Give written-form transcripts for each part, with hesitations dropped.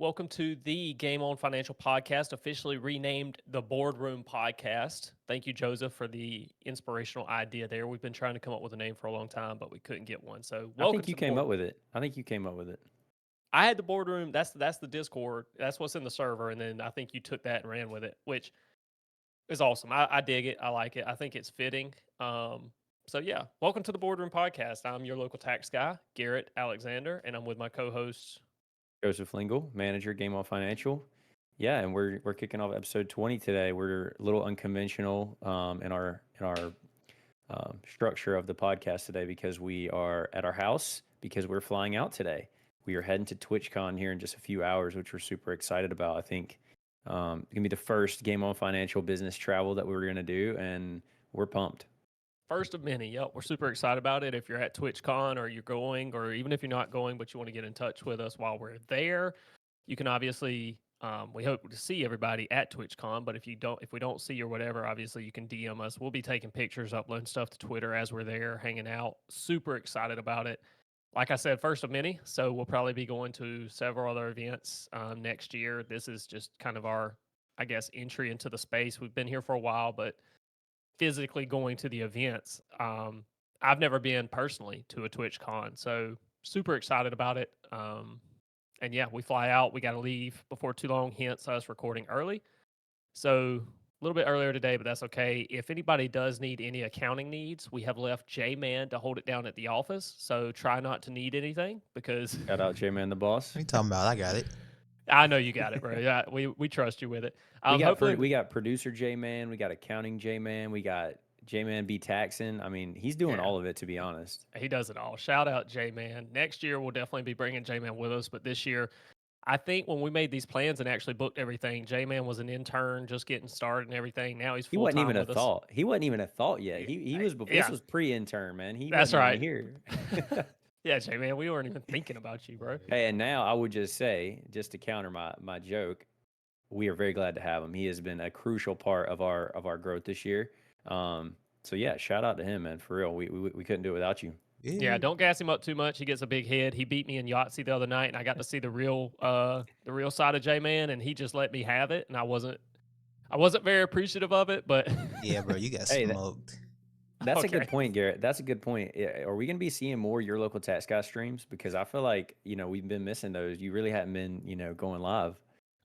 Welcome to the Game On Financial Podcast, officially renamed the Boardroom Podcast. Thank you, Joseph, for the inspirational idea there. We've been trying to come up with a name for a long time, but we couldn't get one. So, I welcome think you to the came board. up with it. I think you came up with it. I had the boardroom. That's the Discord. That's what's in the server, and then I think you took that and ran with it, which is awesome. I dig it. I like it. I think it's fitting. So yeah, welcome to the Boardroom Podcast. I'm your local tax guy, Garrett Alexander, and I'm with my co-hosts. Joseph Lingle, manager, Game On Financial. Yeah, and we're kicking off episode 20 today. We're a little unconventional in our structure of the podcast today because we are at our house because we're flying out today. We are heading to TwitchCon here in just a few hours, which we're super excited about. I think it's gonna be the first Game On Financial business travel that we're gonna do, and we're pumped. First of many. Yep. We're super excited about it. If you're at TwitchCon or you're going, or even if you're not going, but you want to get in touch with us while we're there, you can obviously, we hope to see everybody at TwitchCon. But if we don't see you or whatever, obviously you can DM us. We'll be taking pictures, uploading stuff to Twitter as we're there, hanging out. Super excited about it. Like I said, first of many. So we'll probably be going to several other events next year. This is just kind of our, I guess, entry into the space. We've been here for a while, but physically going to the events. I've never been personally to a Twitch con, so super excited about it. And yeah, we fly out. We got to leave before too long, hence us recording early. So a little bit earlier today, but that's okay. If anybody does need any accounting needs, we have left J Man to hold it down at the office. So try not to need anything because Shout out J Man the boss. What are you talking about? I got it. I know you got it, bro. Yeah, we trust you with it. We Hopefully, got producer J Man, we got accounting J Man, we got J Man B taxing. I mean, he's doing yeah. all of it, to be honest. He does it all. Shout out J Man. Next year we'll definitely be bringing J Man with us, but this year, I think when we made these plans and actually booked everything, J Man was an intern just getting started and everything. Now he's He full wasn't time even a with us. thought. He wasn't even a thought yet. He was before. This Yeah, was pre-intern, man. He that's wasn't even right. here. Yeah, J Man, we weren't even thinking about you, bro. Hey, and now I would just say, just to counter my joke, we are very glad to have him. He has been a crucial part of our growth this year. So yeah, shout out to him, man. For real, we couldn't do it without you. Yeah, Yeah. don't gas him up too much. He gets a big head. He beat me in Yahtzee the other night, and I got to see the real side of J Man, and he just let me have it, and I wasn't very appreciative of it, but Yeah, bro, you got Hey, smoked. that's a okay. good point, Garrett. That's a good point. Yeah, are we going to be seeing more your local tax guy streams? Because I feel like we've been missing those. You really hadn't been going live.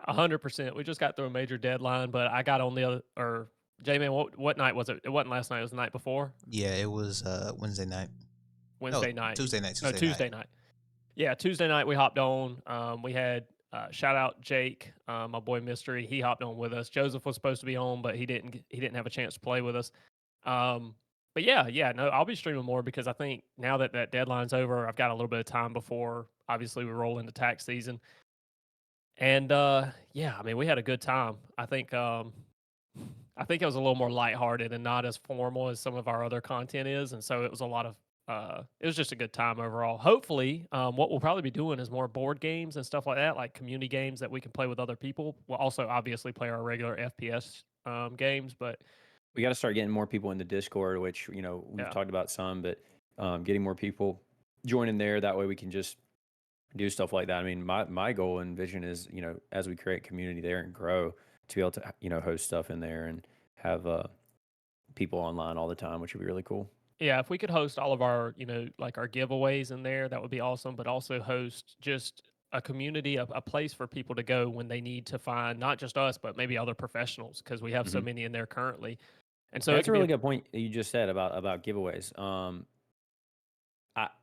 100%. We just got through a major deadline, but I got on the other or J Man. What night was it? It wasn't last night. It was the night before. Yeah, it was Wednesday night. No, Wednesday night. Tuesday night. No, Tuesday night. Tuesday night. Yeah, Tuesday night we hopped on. We had shout out Jake, my boy Mystery. He hopped on with us. Joseph was supposed to be on, but he didn't have a chance to play with us. Um, but yeah, no, I'll be streaming more because I think now that that deadline's over, I've got a little bit of time before obviously we roll into tax season. And yeah, I mean, we had a good time. I think it was a little more lighthearted and not as formal as some of our other content is, and so it was a lot of it was just a good time overall. Hopefully, what we'll probably be doing is more board games and stuff like that, like community games that we can play with other people. We'll also obviously play our regular FPS games, but We got to start getting more people in the Discord, which we've yeah, talked about some, but getting more people joining there. That way we can just do stuff like that. I mean, my goal and vision is as we create community there and grow to be able to host stuff in there and have people online all the time, which would be really cool. yeah, if we could host all of our, like our giveaways in there, that would be awesome. But also host just a community, a place for people to go when they need to find not just us, but maybe other professionals because we have so Hmm. many in there currently. And so it That's a could be really good point that you just said about giveaways.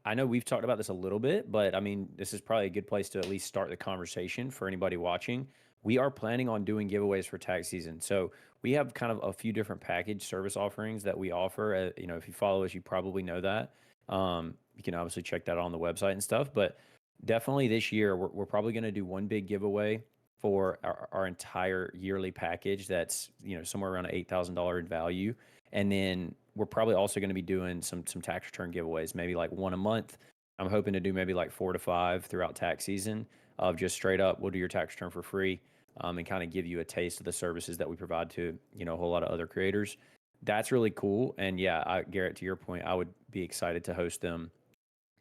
I know we've talked about this a little bit, but I mean, this is probably a good place to at least start the conversation for anybody watching. We are planning on doing giveaways for tax season. So we have kind of a few different package service offerings that we offer. If you follow us, you probably know that. You can obviously check that out on the website and stuff. But definitely this year, we're probably going to do one big giveaway for our entire yearly package. That's somewhere around $8,000 in value, and then we're probably also going to be doing some tax return giveaways, maybe like one a month. I'm hoping to do maybe like 4 to 5 throughout tax season of just straight up, we'll do your tax return for free, and kind of give you a taste of the services that we provide to a whole lot of other creators. That's really cool. And yeah, Garrett, to your point, I would be excited to host them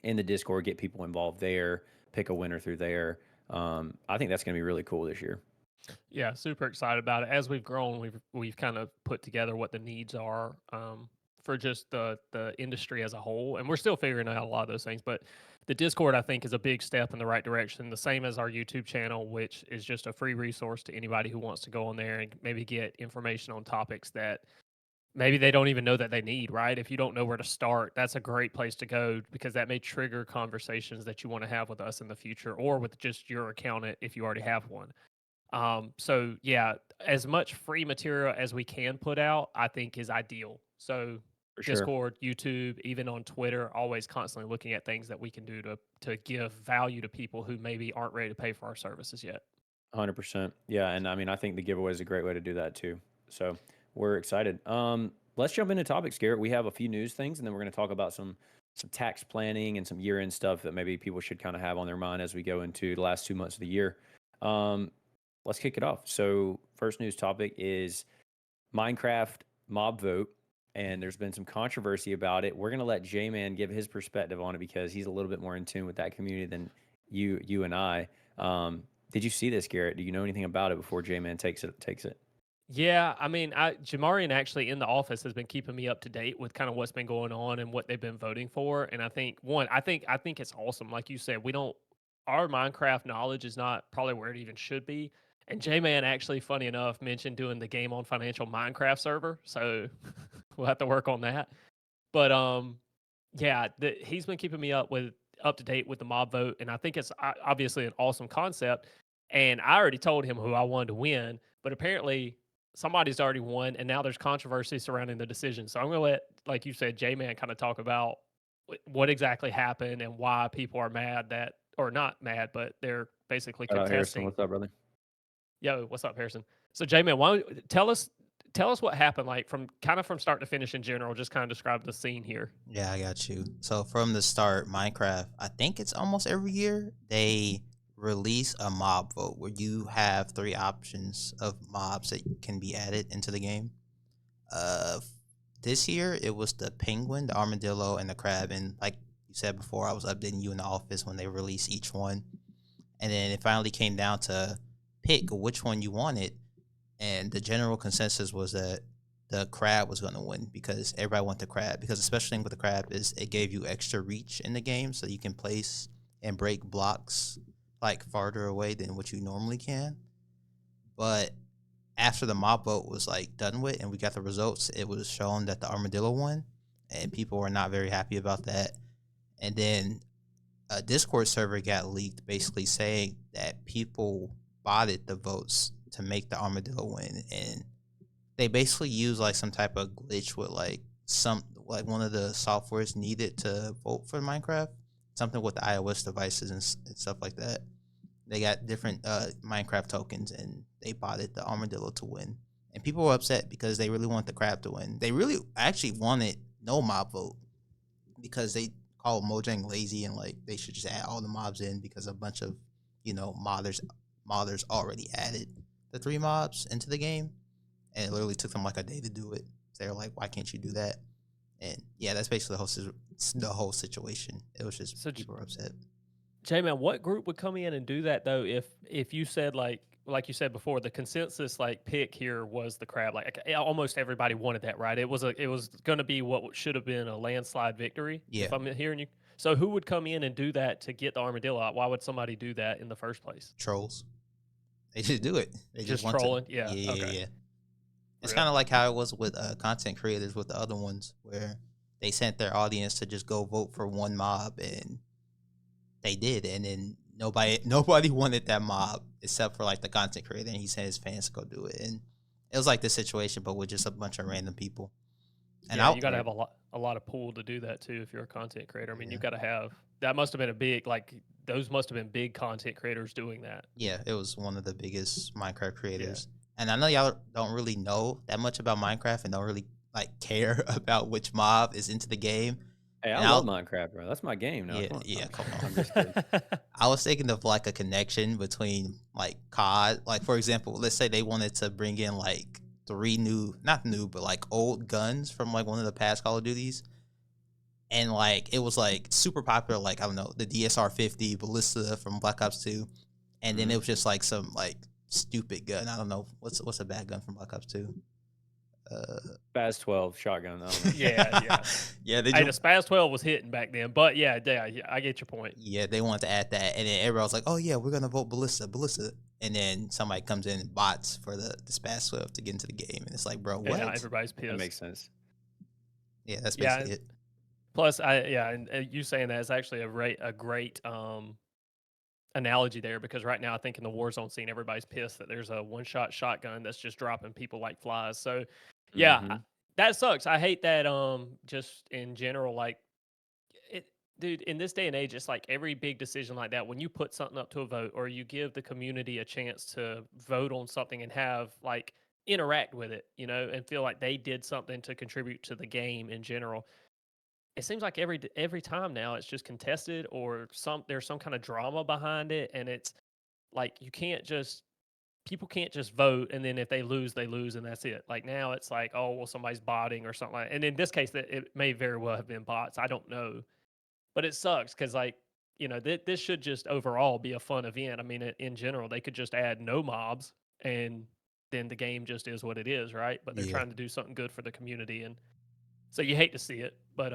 in the Discord, get people involved there, pick a winner through there. I think that's going to be really cool this year. Yeah, super excited about it. As we've grown, we've kind of put together what the needs are for just the industry as a whole, and we're still figuring out a lot of those things. But the Discord, I think, is a big step in the right direction. The same as our YouTube channel, which is just a free resource to anybody who wants to go on there and maybe get information on topics that maybe they don't even know that they need, right? If you don't know where to start, that's a great place to go because that may trigger conversations that you want to have with us in the future or with just your accountant if you already have one. So yeah, as much free material as we can put out, I think is ideal. So For sure. Discord, YouTube, even on Twitter, always constantly looking at things that we can do to give value to people who maybe aren't ready to pay for our services yet. 100%. Yeah, and I mean, I think the giveaway is a great way to do that too. So we're excited. Let's jump into topics, Garrett. We have a few news things, and then we're going to talk about some tax planning and some year-end stuff that maybe people should kind of have on their mind as we go into the last 2 months of the year. Let's kick it off. So first news topic is Minecraft mob vote, and there's been some controversy about it. We're going to let J-Man give his perspective on it because he's a little bit more in tune with that community than you and I. Did you see this, Garrett? Do you know anything about it before J-Man takes it? Yeah, I mean, Jamarian actually in the office has been keeping me up to date with kind of what's been going on and what they've been voting for. And I think I think it's awesome. Like you said, our Minecraft knowledge is not probably where it even should be. And J-Man actually, funny enough, mentioned doing the Game on Financial Minecraft server. So we'll have to work on that. But yeah, he's been keeping me up to date with the mob vote, and I think it's obviously an awesome concept. And I already told him who I wanted to win, but apparently somebody's already won, and now there's controversy surrounding the decision. So I'm going to let, like you said, J-Man kind of talk about what exactly happened and why people are mad that, or not mad, but they're basically Shout out Harrison. contesting. What's up, brother? Yo, what's up, Harrison? So J-Man, why don't you tell us what happened, like from start to finish in general. Just kind of describe the scene here. Yeah, I got you. So from the start, Minecraft, I think it's almost every year they release a mob vote where you have 3 options of mobs that can be added into the game. This year it was the penguin, the armadillo, and the crab. And like you said before, I was updating you in the office when they released each one. And then it finally came down to pick which one you wanted. And the general consensus was that the crab was going to win because everybody wanted the crab. Because the special thing with the crab is it gave you extra reach in the game, so you can place and break blocks like farther away than what you normally can. But after the mob vote was like done with and we got the results, it was shown that the armadillo won, and people were not very happy about that. And then a Discord server got leaked, basically saying that people botted the votes to make the armadillo win, and they basically use like some type of glitch with like one of the softwares needed to vote for Minecraft, something with the iOS devices and stuff like that. They got different Minecraft tokens, and they botted the armadillo to win. And people were upset because they really want the crab to win. They really actually wanted no mob vote because they call Mojang lazy and like they should just add all the mobs in because a bunch of modders already added the 3 mobs into the game, and it literally took them like a day to do it. So they were like, "Why can't you do that?" And yeah, that's basically the whole situation. It was just people were upset. J-Man, what group would come in and do that though? If you said like you said before, the consensus like pick here was the crab. Like almost everybody wanted that, right? It was going to be what should have been a landslide victory. Yeah. If I'm hearing you. So who would come in and do that to get the armadillo out? Why would somebody do that in the first place? Trolls. They just do it. They just want trolling. To. Yeah. Yeah. Okay. Yeah. It's kind of like how it was with content creators with the other ones, where they sent their audience to just go vote for one mob, and they did, and then nobody wanted that mob except for like the content creator, and he sent his fans to go do it, and it was like this situation, but with just a bunch of random people. And yeah, you got to have a lot of pool to do that too if you're a content creator. I mean, you got to have that. Must have been a big those must have been big content creators doing that. Yeah, it was one of the biggest Minecraft creators. Yeah. And I know y'all don't really know that much about Minecraft and don't really like care about which mob is into the game. Hey, I love Minecraft, bro. That's my game now. Yeah, come on. I'm just kidding. I was thinking of like a connection between like COD. Like, for example, let's say they wanted to bring in like 3 not new, but like old guns from like one of the past Call of Duties. And like it was like super popular, like I don't know, the DSR 50 Ballista from Black Ops 2. and then it was just like some like stupid gun. I don't know what's a bad gun from Black Ops 2. Spaz 12 shotgun. I don't know. Yeah. Yeah. They Hey, the just, Spaz 12 was hitting back then, but yeah, I get your point. yeah, they wanted to add that, and then everybody was like, "Oh yeah, we're gonna vote ballista," and then somebody comes in and bots for the Spaz 12 to get into the game, and it's like, bro, And what? now everybody's pissed. That makes sense. Yeah, that's Yeah. basically it. Plus, and you saying that is actually a great analogy there, because right now I think in the Warzone scene, everybody's pissed that there's a one-shot shotgun that's just dropping people like flies. So, yeah, Mhm. that sucks. I hate that. Just in general, like it, dude. In this day and age, it's like every big decision like that. When you put something up to a vote, or you give the community a chance to vote on something and have like interact with it, and feel like they did something to contribute to the game in general. It seems like every time now it's just contested, or there's some kind of drama behind it, and it's like people can't just vote, and then if they lose, they lose, and that's it. Like now it's like, oh well, somebody's botting or something and in this case that it may very well have been bots. I don't know, but it sucks because like this should just overall be a fun event. I mean, in general, they could just add no mobs, and then the game just is what it is, right? But they're Yeah. trying to do something good for the community, and so you hate to see it. But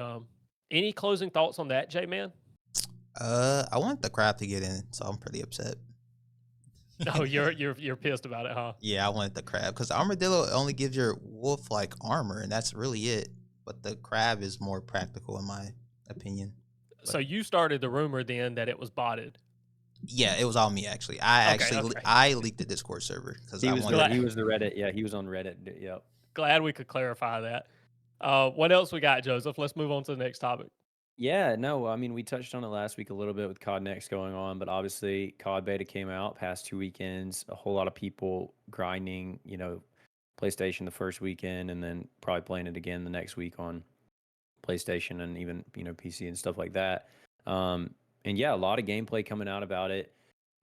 any closing thoughts on that, J Man? I want the crab to get in, so I'm pretty upset. Oh, you're pissed about it, huh? Yeah, I wanted the crab because the armadillo only gives your wolf like armor, and that's really it. But the crab is more practical, in my opinion. So you started the rumor then that it was botted. Yeah, it was all me actually. I leaked the Discord server because He I was wanted. he was the Reddit. Yeah, he was on Reddit. Yep. Glad we could clarify that. What else we got, Joseph? Let's move on to the next topic. Yeah, no, I mean, we touched on it last week a little bit with COD Next going on, but obviously COD Beta came out past 2 weekends. A whole lot of people grinding, PlayStation the first weekend, and then probably playing it again the next week on PlayStation and even, PC and stuff like that. And yeah, a lot of gameplay coming out about it.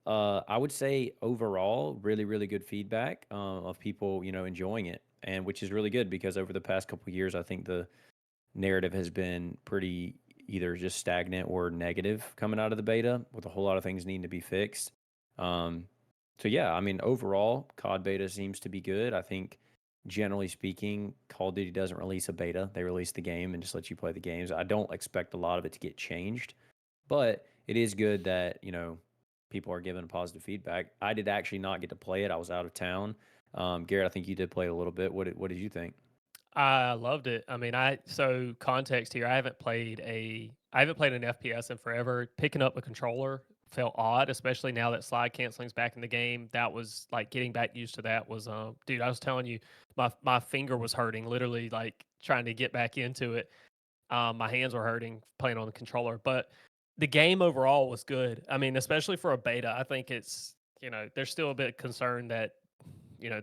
I would say overall, really, really good feedback of people, enjoying it, and which is really good because over the past couple of years, I think the narrative has been pretty either just stagnant or negative coming out of the beta, with a whole lot of things needing to be fixed. Um, so yeah, I mean, overall, COD beta seems to be good. I think generally speaking, Call of Duty doesn't release a beta; they release the game and just let you play the games. I don't expect a lot of it to get changed, but it is good that people are giving positive feedback. I did actually not get to play it; I was out of town. Garrett, I think you did play it a little bit. What did you think? I loved it. I mean, so context here. I haven't played an FPS in forever. Picking up a controller felt odd, especially now that slide canceling's back in the game. That was like getting back used to that was dude, I was telling you, my finger was hurting, literally like trying to get back into it. My hands were hurting playing on the controller, but the game overall was good. I mean, especially for a beta, I think it's there's still a bit concerned that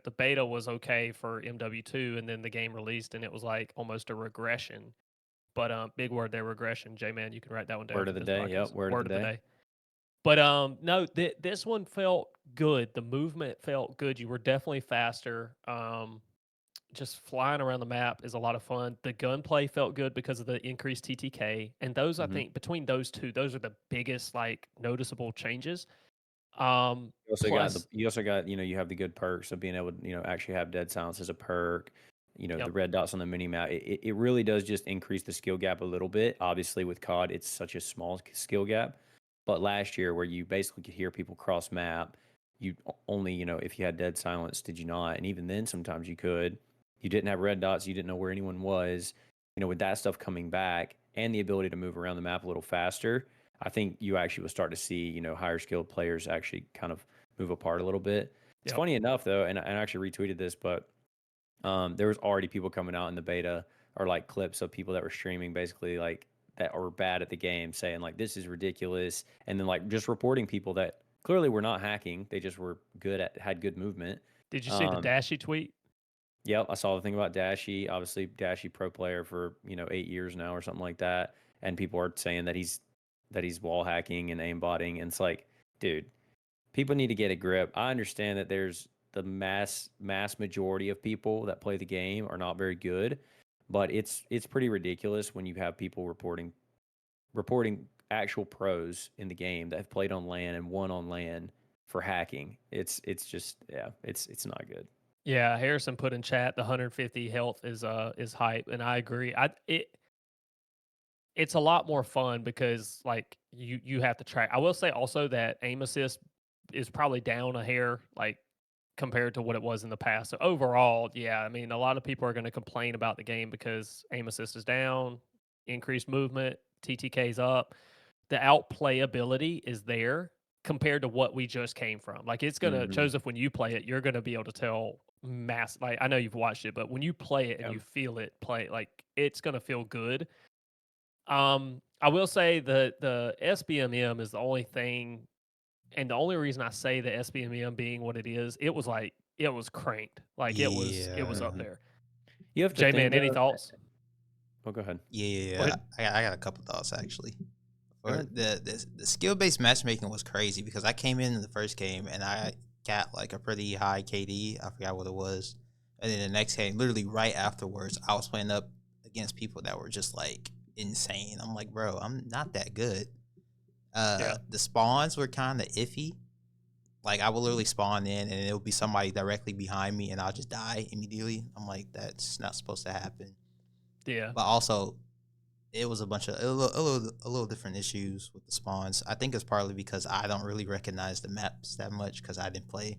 the beta was okay for MW2, and then the game released and it was like almost a regression. But big word there, regression. J Man, you can write that one down Word for of the this day. podcast. Yep. Word of the day. But no, this one felt good. The movement felt good. You were definitely faster. Just flying around the map is a lot of fun. The gunplay felt good because of the increased TTK, and those I Mhm. think between those two, those are the biggest like noticeable changes. You also got, you have the good perks of being able to, actually have dead silence as a perk. Yep. The red dots on the mini map. It really does just increase the skill gap a little bit. Obviously, with COD, it's such a small skill gap. But last year, where you basically could hear people cross map, you only, if you had dead silence, did you not? And even then, sometimes you could. You didn't have red dots. You didn't know where anyone was. With that stuff coming back and the ability to move around the map a little faster, I think you actually will start to see, higher skilled players actually kind of move apart a little bit. It's Yep. funny enough though, and I actually retweeted this, but there was already people coming out in the beta or like clips of people that were streaming basically like that were bad at the game, saying like this is ridiculous, and then like just reporting people that clearly were not hacking, they just were had good movement. Did you see the Dashy tweet? Yep, I saw the thing about Dashy. Obviously, Dashy pro player for 8 years now or something like that, and people are saying that he's wall hacking and aimbotting, and it's like, dude, people need to get a grip. I understand that there's the mass majority of people that play the game are not very good, but it's pretty ridiculous when you have people reporting actual pros in the game that have played on LAN and won on LAN for hacking. It's just it's not good. Yeah, Harrison put in chat the 150 health is hype, and I agree. It's a lot more fun because like you have to track. I will say also that aim assist is probably down a hair like compared to what it was in the past. So overall, yeah, I mean a lot of people are going to complain about the game because aim assist is down, increased movement, TTK's up. The outplayability is there compared to what we just came from. Like it's gonna Hmm. Joseph, when you play it, you're gonna be able to tell like I know you've watched it, but when you play it and Yeah. you feel it play, like it's gonna feel good. I will say the SBMM is the only thing, and the only reason I say the SBMM being what it is, it was like it was cranked, like it was up Yeah. there. You have to J think man, any though. thoughts? Oh, go ahead. Go Yeah. ahead. I got a couple thoughts actually. Go Or ahead. the skill based matchmaking was crazy because I came in the first game and I got like a pretty high KD. I forgot what it was. And then the next game, literally right afterwards, I was playing up against people that were just like insane. I'm like, bro, I'm not that good. Yeah. The spawns were kind of iffy. Like I will literally spawn in and it'll be somebody directly behind me and I'll just die immediately. I'm like, that's not supposed to happen. Yeah. But also, it was a bunch of a little different issues with the spawns. I think it's partly because I don't really recognize the maps that much because I didn't play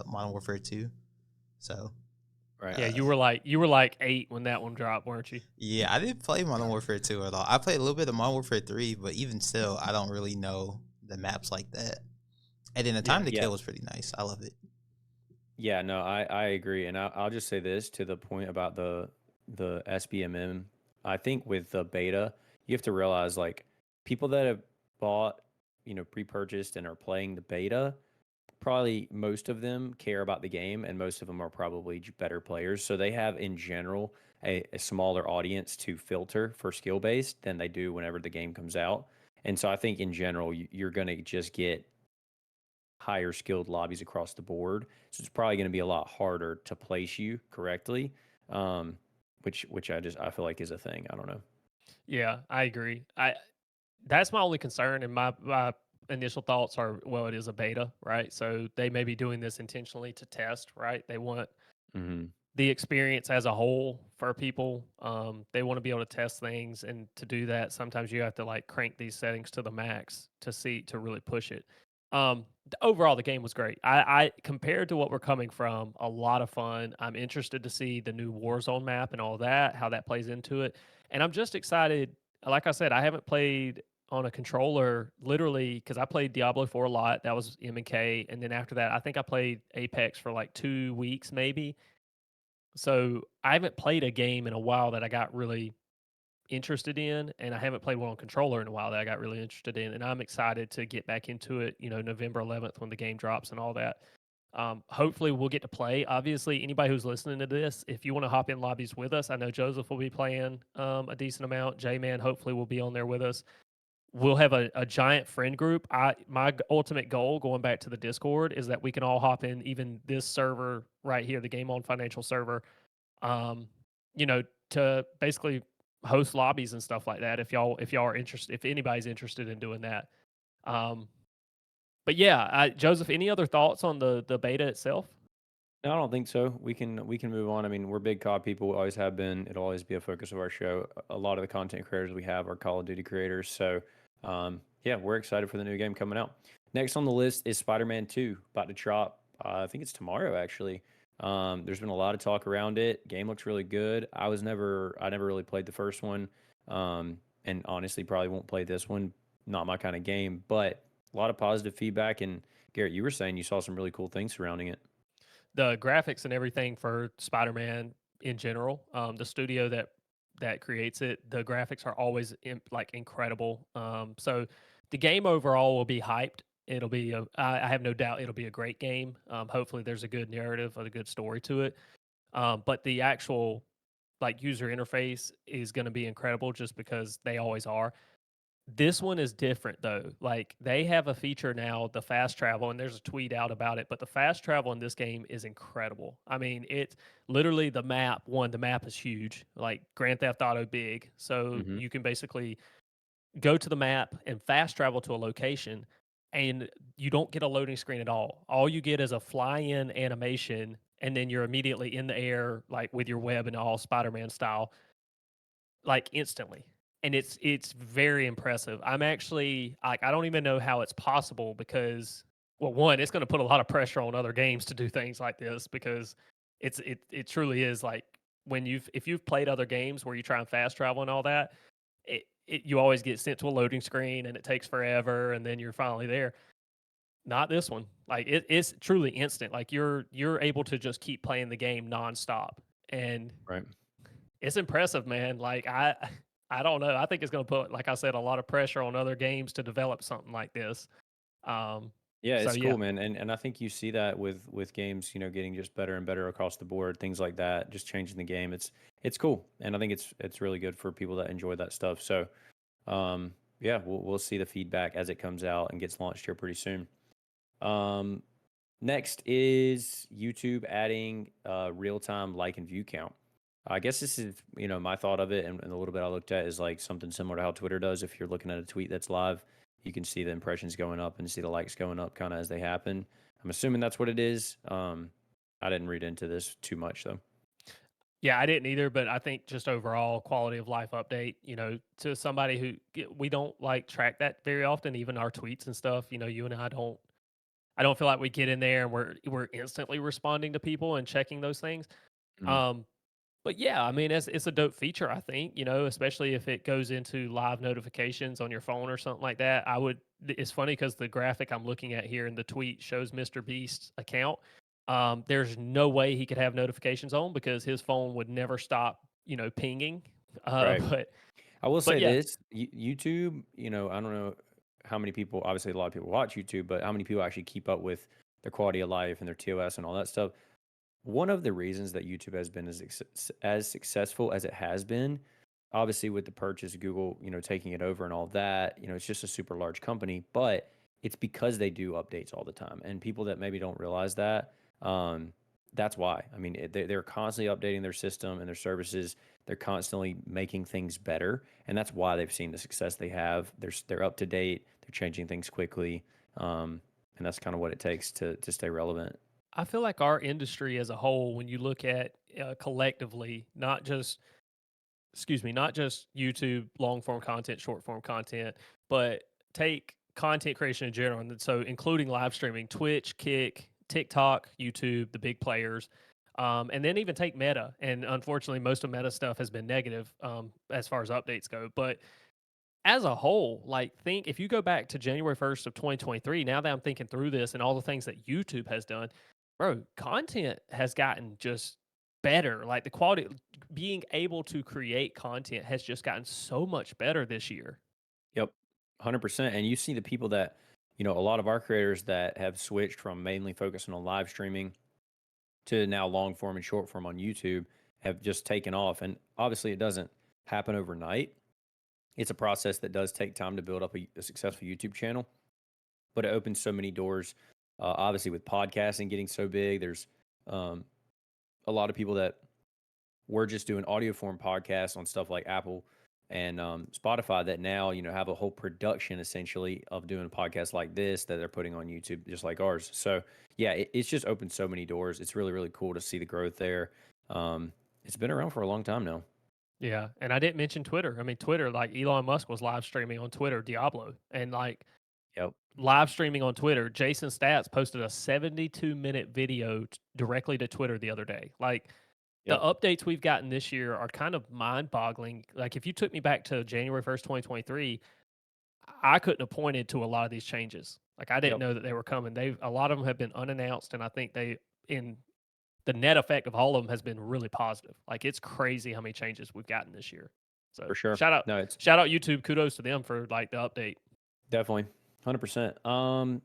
Modern Warfare 2. So Right. Yeah, uh, you were like 8 when that one dropped, weren't you? yeah, I didn't play Modern Warfare 2 at all. I played a little bit of Modern Warfare 3, but even still, I don't really know the maps like that. And then the time Yeah. to Yeah. kill was pretty nice. I love it. Yeah, no, I agree, and I'll just say this to the point about the SBMM. I think with the beta, you have to realize like people that have bought, pre-purchased and are playing the beta, probably most of them care about the game, and most of them are probably better players. So they have in general a smaller audience to filter for skill based than they do whenever the game comes out. And so I think in general, you're going to just get higher skilled lobbies across the board. So it's probably going to be a lot harder to place you correctly, um, which I feel like is a thing. I don't know. Yeah, I agree. That's my only concern, and my initial thoughts are, well, it is a beta, right? So they may be doing this intentionally to test, right? They want Hmm. the experience as a whole for people. They want to be able to test things, and to do that, sometimes you have to like crank these settings to the max to really push it. Overall, the game was great. I compared to what we're coming from, a lot of fun. I'm interested to see the new Warzone map and all that, how that plays into it, and I'm just excited. Like I said, I haven't played on a controller literally because I played Diablo 4 a lot. That was M&K, and then after that, I think I played Apex for like 2 weeks maybe. So I haven't played a game in a while that I got really interested in, and I haven't played one on controller in a while that I got really interested in. And I'm excited to get back into it, November 11th when the game drops and all that. Hopefully we'll get to play. Obviously, anybody who's listening to this, if you want to hop in lobbies with us, I know Joseph will be playing a decent amount. J-Man hopefully will be on there with us. We'll have a giant friend group. My ultimate goal, going back to the Discord, is that we can all hop in, even this server right here, the Game On Financial server, um, you know, to basically host lobbies and stuff like that. If y'all are interested, if anybody's interested in doing that. Um, but yeah, Joseph, any other thoughts on the beta itself? No, I don't think so. We can move on. I mean, we're big COD people. We always have been. It'll always be a focus of our show. A lot of the content creators we have are Call of Duty creators. So, yeah, we're excited for the new game coming out. Next on the list is Spider-Man 2, about to drop. I think it's tomorrow, actually. There's been a lot of talk around it. Game looks really good. I never really played the first one, and honestly, probably won't play this one. Not my kind of game, but a lot of positive feedback. And Garrett, you were saying you saw some really cool things surrounding it. The graphics and everything for Spider-Man in general, the studio that creates it, the graphics are always like incredible. So the game overall will be hyped. It'll be I have no doubt it'll be a great game. Hopefully there's a good narrative or a good story to it. But the actual like user interface is going to be incredible just because they always are. This one is different though. Like they have a feature now, the fast travel, and there's a tweet out about it, but the fast travel in this game is incredible. I mean, it's literally the map is huge, like Grand Theft Auto big. So Hmm. you can basically go to the map and fast travel to a location. and you don't get a loading screen at all. All you get is a fly-in animation, and then you're immediately in the air, like with your web and all Spider-Man style, like instantly. And it's very impressive. I'm actually like I don't even know how it's possible because well, one, it's going to put a lot of pressure on other games to do things like this because it truly is like when if you've played other games where you try and fast travel and all that, you always get sent to a loading screen and it takes forever and then you're finally there. Not this one. Like it's truly instant. Like you're able to just keep playing the game nonstop, and Right. it's impressive, man. Like I don't know. I think it's going to put, like I said, a lot of pressure on other games to develop something like this. Um, Yeah, so it's yeah, cool, man. And I think you see that with games, getting just better and better across the board, things like that, just changing the game. It's cool. And I think it's really good for people that enjoy that stuff. So, yeah, we'll see the feedback as it comes out and gets launched here pretty soon. Um, Next is YouTube adding real-time like and view count. I guess this is, my thought of it, and a little bit I looked at is like something similar to how Twitter does. If you're looking at a tweet that's live, you can see the impressions going up and see the likes going up kind of as they happen. I'm assuming that's what it is. I didn't read into this too much though. yeah, I didn't either, but I think just overall quality of life update, to somebody we don't like track that very often, even our tweets and stuff. You and I don't feel like we get in there and we're instantly responding to people and checking those things. Mhm. Um, But yeah, I mean, it's a dope feature, I think, especially if it goes into live notifications on your phone or something like that. It's funny because the graphic I'm looking at here in the tweet shows Mr. Beast's account. There's no way he could have notifications on because his phone would never stop, pinging. Right. But I will but say yeah, this, YouTube, I don't know how many people, obviously a lot of people watch YouTube, but how many people actually keep up with their quality of life and their TOS and all that stuff. One of the reasons that YouTube has been as successful as it has been, obviously with the purchase of Google, taking it over and all that, it's just a super large company, but it's because they do updates all the time. And people that maybe don't realize that, that's why. I mean, they're constantly updating their system and their services. They're constantly making things better, and that's why they've seen the success they have. They're up to date. They're changing things quickly, and that's kind of what it takes to stay relevant. I feel like our industry as a whole, when you look at collectively, not just YouTube long form content, short form content, but take content creation in general. And so, including live streaming, Twitch, Kick, TikTok, YouTube, the big players, and then even take Meta. And unfortunately, most of Meta stuff has been negative as far as updates go. But as a whole, like think if you go back to January 1st of 2023, now that I'm thinking through this and all the things that YouTube has done, bro, content has gotten just better. Like the quality being able to create content has just gotten so much better this year. Yep, 100%. And you see the people that, a lot of our creators that have switched from mainly focusing on live streaming to now long form and short form on YouTube have just taken off. And obviously, it doesn't happen overnight. It's a process that does take time to build up a successful YouTube channel, but it opens so many doors. Obviously, with podcasting getting so big, there's um, a lot of people that we're just doing audio form podcasts on stuff like Apple and Spotify that now have a whole production essentially of doing podcasts like this that they're putting on YouTube just like ours. So yeah, it's just opened so many doors. It's really cool to see the growth there. It's been around for a long time now. Yeah, and I didn't mention Twitter. I mean, Twitter, like Elon Musk was live streaming on Twitter, Diablo, and like Yep. live streaming on Twitter. Jason Stats posted a 72-minute video directly to Twitter the other day. Like the Yep. updates we've gotten this year are kind of mind-boggling. Like if you took me back to January 1st, 2023, I couldn't have pointed to a lot of these changes. Like I didn't Yep. know that they were coming. A lot of them have been unannounced, and I think in the net effect of all of them has been really positive. Like it's crazy how many changes we've gotten this year. So For sure. No, it's shout out YouTube. Kudos to them for like the update. definitely 100%.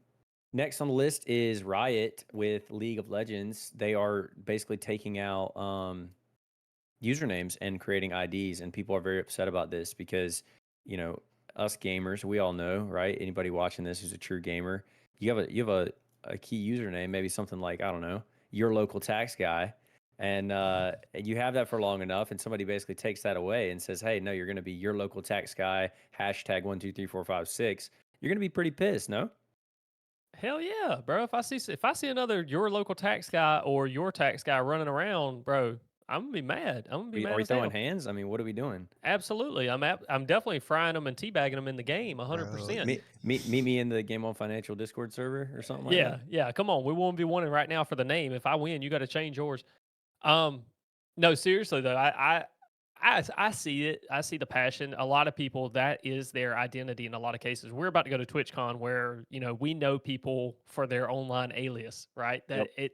Next on the list is Riot with League of Legends. They are basically taking out usernames and creating IDs, and people are very upset about this because, you know, us gamers, we all know, right? Anybody watching this who's a true gamer, you have a key username, maybe something like, I don't know, your local tax guy, and you have that for long enough, and somebody basically takes that away and says, hey, no, you're going to be your local tax guy, hashtag 12345 6. You're going to be pretty pissed, no? Hell yeah, bro. If I see another your local tax guy or your tax guy running around, bro, I'm gonna be mad. I'm gonna be Are mad we as throwing hell. hands? I mean, what are we doing? Absolutely. I'm definitely frying them and teabagging them in the game, Bro. 100%. Meet me in the Game On Financial Discord server or something like Yeah, that. yeah. Come on, we won't be wanting right now for the name. If I win, you got to change yours. Um, no, seriously though, I see it. I see the passion. A lot of people, that is their identity in a lot of cases. We're about to go to TwitchCon where, we know people for their online alias, right? Yep. That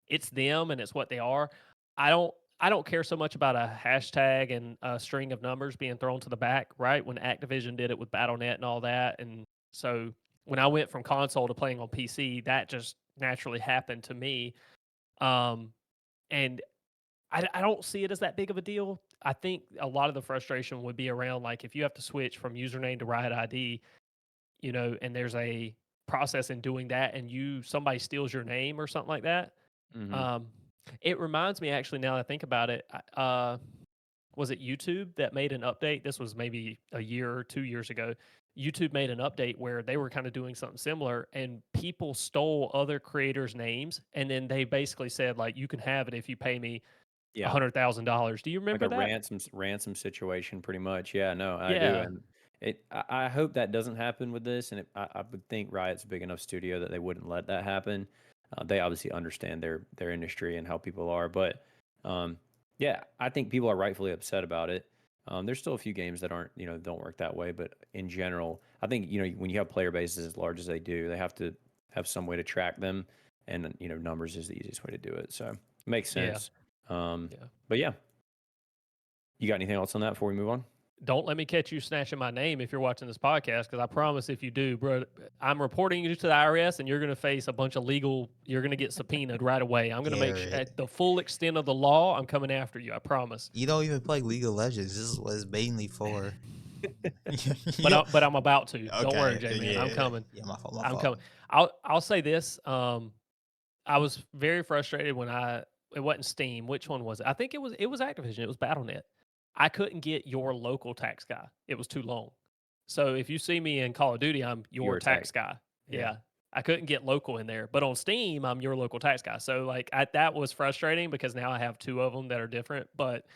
it's them and it's what they are. I don't care so much about a hashtag and a string of numbers being thrown to the back, right? When Activision did it with BattleNet and all that. And so when I went from console to playing on PC, that just naturally happened to me. Um, and I don't see it as that big of a deal. I think a lot of the frustration would be around like if you have to switch from username to Riot ID, and there's a process in doing that, and somebody steals your name or something like that. Hmm. Um, it reminds me actually now that I think about it. Was it YouTube that made an update? This was maybe a year or 2 years ago. YouTube made an update where they were kind of doing something similar, and people stole other creators' names, and then they basically said like, "You can have it if you pay me Yeah. $100,000." Do you Like remember a that? ransom situation, pretty much. Yeah, no, I do, Yeah, and I hope that doesn't happen with this, and I would think Riot's a big enough studio that they wouldn't let that happen. They obviously understand their industry and how people are, but um, yeah, I think people are rightfully upset about it. There's still a few games that aren't, don't work that way, but in general, I think when you have player bases as large as they do, they have to have some way to track them, and numbers is the easiest way to do it. So it makes yeah, sense. Um, yeah. but yeah, you got anything else on that before we move on? Don't let me catch you snatching my name if you're watching this podcast, because I promise if you do, bro, I'm reporting you to the IRS, and you're going to face a bunch of legal. You're going to get subpoenaed right away. I'm going to make sure Garrett. at the full extent of the law, I'm coming after you. I promise. You don't even play League of Legends. This is what it's mainly for. But You I'm about to. Don't worry, okay? J man. I'm Yeah. coming. Yeah. My fault. My I'm fault. coming. I'll say this. I was very frustrated when it wasn't Steam. Which one was it? I think it was Activision. It was BattleNet. I couldn't get your local tax guy. It was too long. So if you see me in Call of Duty, I'm your Your tax tech. guy. Yeah. Yeah. I couldn't get local in there. But on Steam, I'm your local tax guy. So like that was frustrating because now I have two of them that are different. But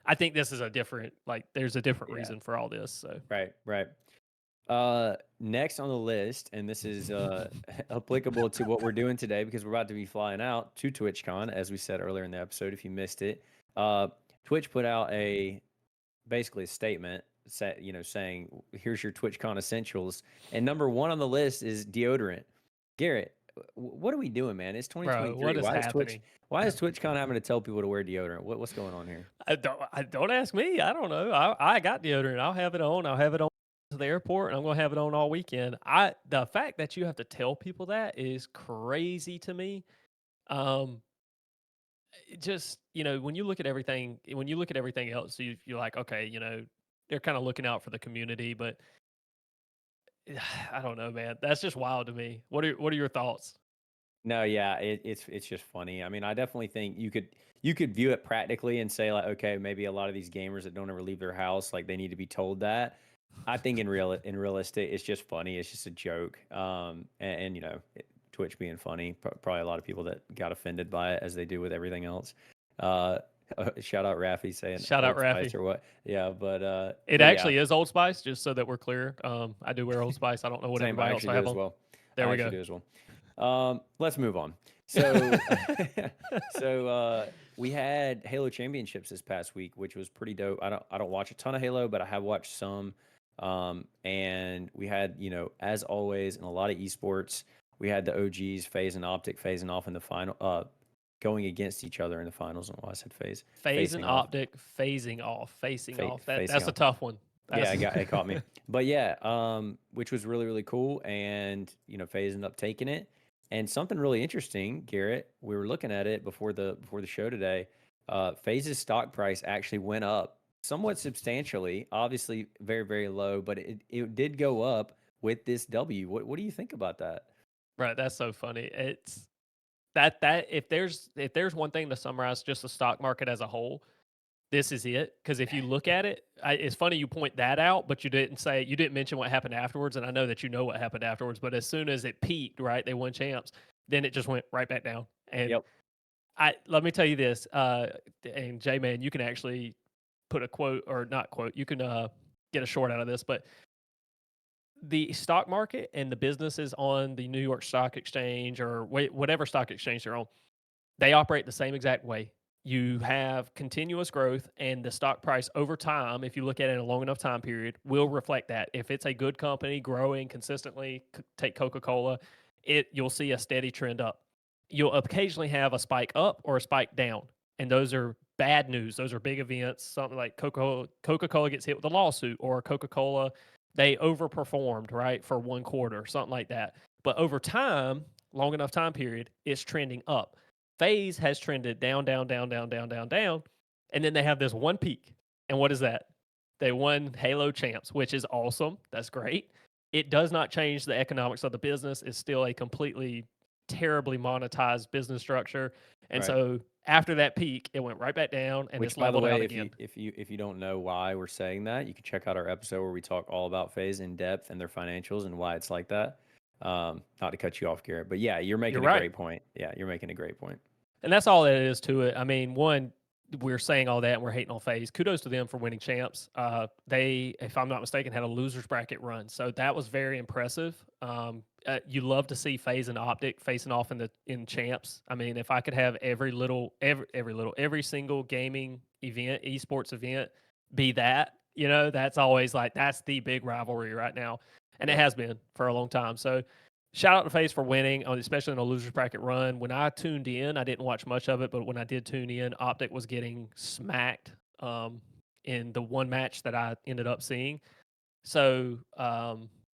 I think this is a different, like there's a different Yeah. reason for all this. So Right. Right. Next on the list, and this is applicable to what we're doing today because we're about to be flying out to TwitchCon, as we said earlier in the episode. If you missed it, Twitch put out basically a statement saying here's your TwitchCon essentials, and number one on the list is deodorant. Garrett, what are we doing, man? It's bro, what 2023. is happening? Why is TwitchCon having to tell people to wear deodorant? What's going on here? I don't ask me. I don't know. I got deodorant. I'll have it on. I'll have it on to the airport, and I'm gonna have it on all weekend. The fact that you have to tell people that is crazy to me. Um, it just when you look at everything else, you're like, okay, they're kind of looking out for the community, but I don't know, man. That's just wild to me. What are your thoughts? No, yeah, it's just funny. I mean, I definitely think you could view it practically and say like, okay, maybe a lot of these gamers that don't ever leave their house, like they need to be told that. I think in realistic, it's just funny. It's just a joke. And Twitch being funny, probably a lot of people that got offended by it as they do with everything else. Uh, shout out Raffy saying Shout out Old Spice Raffy. or what? Yeah, It but yeah, actually is Old Spice, just so that we're clear. I do wear Old Spice. I don't know what same. I everybody else actually will do have as on. well. There I we actually go. do as well. Let's move on. So, we had Halo Championships this past week, which was pretty dope. I don't watch a ton of Halo, but I have watched some. And we had, as always, in a lot of esports, we had the OGs, Faze and Optic, phasing off in the final, going against each other in the finals. And I said Faze, Phase and facing off, optic, phasing off, facing off. facing That's a off. tough one. Yeah, That's it caught me. But yeah, which was really, really cool. And, FaZe ended up taking it. And something really interesting, Garrett, we were looking at it before the show today. FaZe's stock price actually went up somewhat substantially, obviously very, very low, but it did go up with this W. What do you think about that? right. That's so funny. It's that if there's one thing to summarize just the stock market as a whole, this is it. Because if you look at it, it's funny you point that out, but you didn't mention what happened afterwards. And I know that you know what happened afterwards, but as soon as it peaked, right, they won champs, then it just went right back down. And Yep. let me tell you this, and J Man, you can actually put a quote or not quote, you can get a short out of this, but the stock market and the businesses on the New York Stock Exchange or whatever stock exchange they're on, they operate the same exact way. You have continuous growth, and the stock price over time, if you look at it in a long enough time period, will reflect that. If it's a good company growing consistently, take Coca-Cola, you'll see a steady trend up. You'll occasionally have a spike up or a spike down, and those are bad news. Those are big events. Something like Coca-Cola gets hit with a lawsuit, or Coca-Cola, they overperformed, right, for one quarter, something like that. But over time, long enough time period, it's trending up. Faze has trended down, down, down, down, down, down, down, and then they have this one peak. And what is that? They won Halo champs, which is awesome. That's great. It does not change the economics of the business. It's still a completely terribly monetized business structure. And Right. so after that peak, it went right back down and Which, it's by the leveled out way, again. if you don't know why we're saying that, you can check out our episode where we talk all about Faze in depth and their financials and why it's like that. Not to cut you off, Garrett, but yeah, you're You're making a right. great point. Yeah, you're making a great point. And that's all it is to it. I mean, one, we're saying all that and we're hating on FaZe. Kudos to them for winning champs. They, if I'm not mistaken, had a losers bracket run, so that was very impressive. You love to see FaZe and Optic facing off in champs. I mean, if I could have every single gaming event, esports event, be that, that's always like that's the big rivalry right now, and it Yep. has been for a long time. So shout out to FaZe for winning, especially in a losers bracket run. When I tuned in, I didn't watch much of it, but when I did tune in, Optic was getting smacked in the one match that I ended up seeing. So,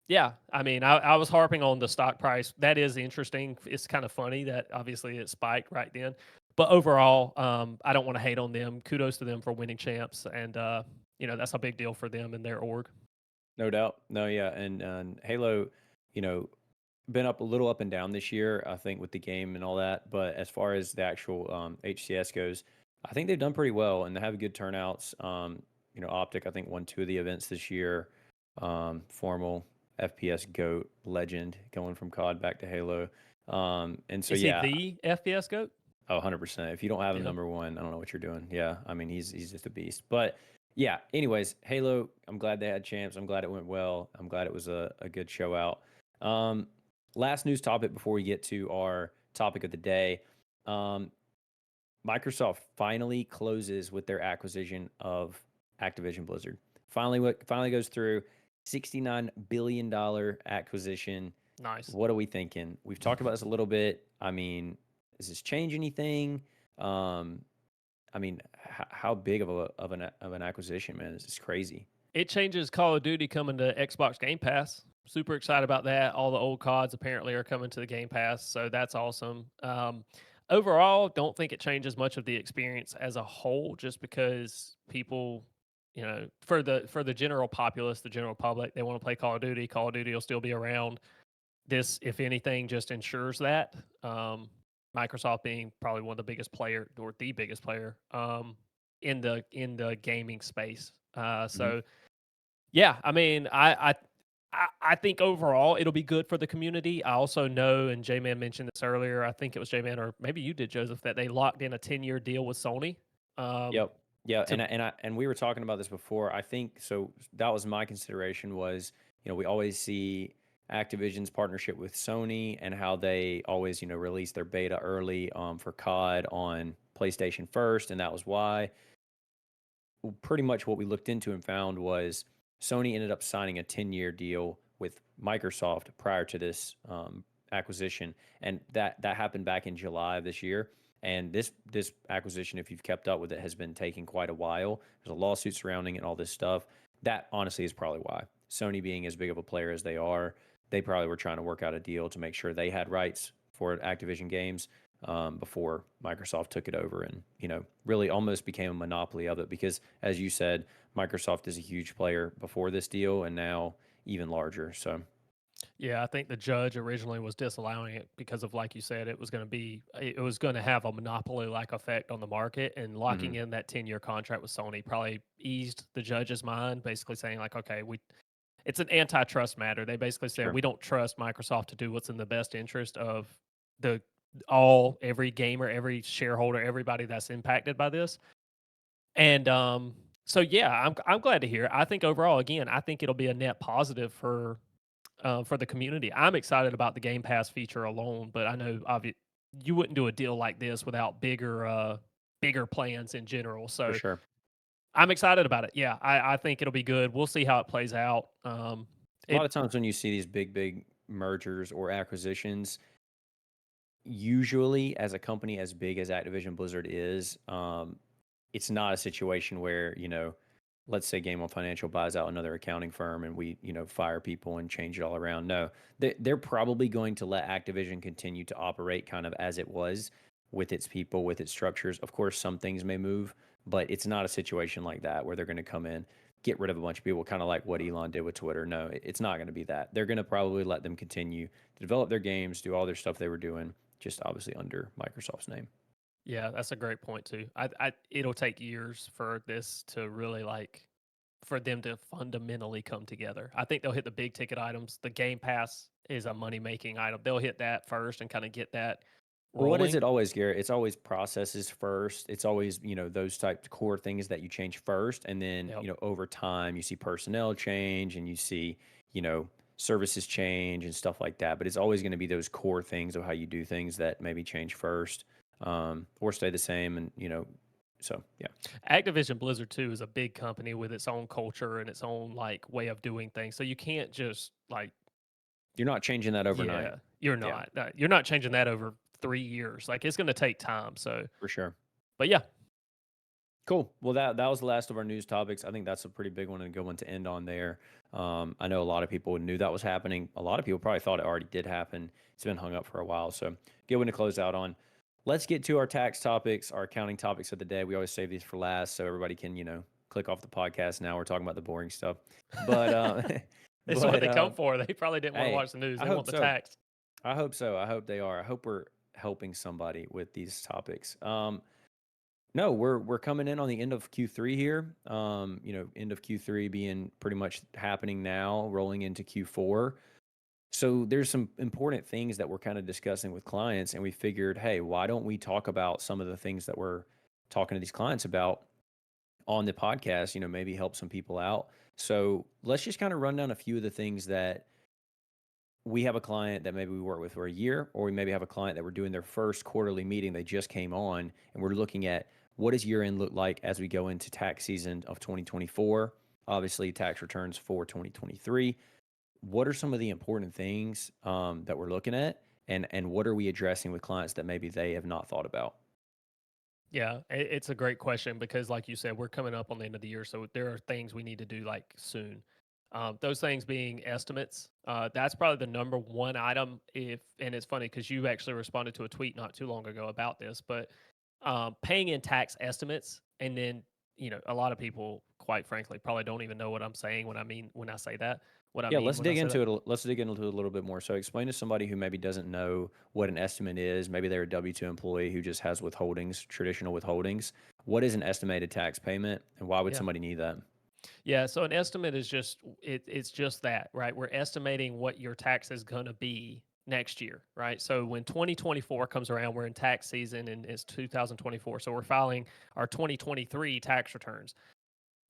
yeah, I mean, I was harping on the stock price. That is interesting. It's kind of funny that obviously it spiked right then. But overall, I don't want to hate on them. Kudos to them for winning champs. And, that's a big deal for them and their org. No doubt. No, yeah, and Halo, you know, been up a little up and down this year, I think, with the game and all that. But as far as the actual HCS goes, I think they've done pretty well and they have good turnouts. Optic, I think, won 2 of the events this year. Formal FPS GOAT legend going from COD back to Halo. And so, Is he yeah, the FPS GOAT? oh, 100%. If you don't have him Yeah. number one, I don't know what you're doing. Yeah, I mean, he's just a beast. But yeah, anyways, Halo, I'm glad they had champs. I'm glad it went well. I'm glad it was a good show out. Um, Last news topic before we get to our topic of the day. Microsoft finally closes with their acquisition of Activision Blizzard. Finally goes through $69 billion acquisition. Nice. What are we thinking? We've talked about this a little bit. I mean, does this change anything? I mean, how big of an acquisition, man? This is crazy. It changes Call of Duty coming to Xbox Game Pass. Super excited about that. All the old CODs apparently are coming to the Game Pass, so that's awesome. Overall, don't think it changes much of the experience as a whole, just because people, for the general populace, the general public, they want to play Call of Duty. Call of Duty will still be around. This, if anything, just ensures that. Microsoft being probably one of the biggest player or the biggest player in the gaming space. So yeah, I mean, I think overall it'll be good for the community. I also know, and J Man mentioned this earlier. I think it was J Man, or maybe you did, Joseph, that they locked in a 10-year deal with Sony. Yep. Yeah, To and we were talking about this before. I think so. That was my consideration. Was we always see Activision's partnership with Sony and how they always release their beta early for COD on PlayStation first, and that was why. Pretty much what we looked into and found was Sony ended up signing a 10-year deal with Microsoft prior to this acquisition, and that happened back in July of this year. And this acquisition, if you've kept up with it, has been taking quite a while. There's a lawsuit surrounding it and all this stuff. That honestly is probably why. Sony being as big of a player as they are, they probably were trying to work out a deal to make sure they had rights for Activision games before Microsoft took it over and really almost became a monopoly of it. Because as you said, Microsoft is a huge player before this deal and now even larger. So Yeah, I think the judge originally was disallowing it because of, like you said, it was going to have a monopoly like effect on the market, and Hmm. locking in that 10-year contract with Sony probably eased the judge's mind, basically saying like, okay, it's an antitrust matter. They basically said Sure. we don't trust Microsoft to do what's in the best interest of the every gamer, every shareholder, everybody that's impacted by this. And so yeah, I'm glad to hear. I think overall, again, I think it'll be a net positive for the community. I'm excited about the Game Pass feature alone, but I know you wouldn't do a deal like this without bigger plans in general. For So sure. I'm excited about it. Yeah, I think it'll be good. We'll see how it plays out. A lot It of times when you see these big mergers or acquisitions, usually as a company as big as Activision Blizzard is, it's not a situation where, let's say Game One Financial buys out another accounting firm and we, fire people and change it all around. No, they're probably going to let Activision continue to operate kind of as it was with its people, with its structures. Of course, some things may move, but it's not a situation like that where they're going to come in, get rid of a bunch of people, kind of like what Elon did with Twitter. No, it's not going to be that. They're going to probably let them continue to develop their games, do all their stuff they were doing, just obviously under Microsoft's name. Yeah, that's a great point too. It'll take years for this to really for them to fundamentally come together. I think they'll hit the big ticket items. The Game Pass is a money making item. They'll hit that first and kind of get that Well, what is rolling. it always, Garrett? It's always processes first. It's always, those type core things that you change first. And then, Yep. over time, you see personnel change and you see, you know, services change and stuff like that. But it's always going to be those core things of how you do things that maybe change first, or stay the same. And, so yeah. Activision Blizzard too is a big company with its own culture and its own way of doing things. So you can't just You're not changing that overnight. yeah, you're Yeah, not. You're not changing that over 3 years. Like it's going to take time. So, for sure. but yeah, Cool. Well, that was the last of our news topics. I think that's a pretty big one and a good one to end on there. I know a lot of people knew that was happening. A lot of people probably thought it already did happen. It's been hung up for a while. So good one to close out on. Let's get to our tax topics, our accounting topics of the day. We always save these for last so everybody can, click off the podcast now. We're talking about the boring stuff. But it's what but they come for. They probably didn't want to hey, watch the news. I They hope want the so. tax. I hope so. I hope they are. I hope we're helping somebody with these topics. No, we're coming in on the end of Q3 here. End of Q3 being pretty much happening now, rolling into Q4. So there's some important things that we're kind of discussing with clients, and we figured, hey, why don't we talk about some of the things that we're talking to these clients about on the podcast? Maybe help some people out. So let's just kind of run down a few of the things that we have a client that maybe we work with for a year, or we maybe have a client that we're doing their first quarterly meeting. They just came on, and we're looking at what does year end look like as we go into tax season of 2024. Obviously, tax returns for 2023. What are some of the important things that we're looking at, and what are we addressing with clients that maybe they have not thought about? Yeah, it's a great question because, like you said, we're coming up on the end of the year, so there are things we need to do soon. Those things being estimates. That's probably the number one item. And it's funny because you actually responded to a tweet not too long ago about this, but paying in tax estimates, and then a lot of people, quite frankly, probably don't even know what I'm saying when I say that. What I Yeah, mean let's when I dig say into that. it. Let's dig into it a little bit more. So, explain to somebody who maybe doesn't know what an estimate is. Maybe they're a W-2 employee who just has withholdings, traditional withholdings. What is an estimated tax payment, and why would Yeah. somebody need that? Yeah, so an estimate is it's just that, right? We're estimating what your tax is going to be next year, right? So when 2024 comes around, we're in tax season and it's 2024. So we're filing our 2023 tax returns.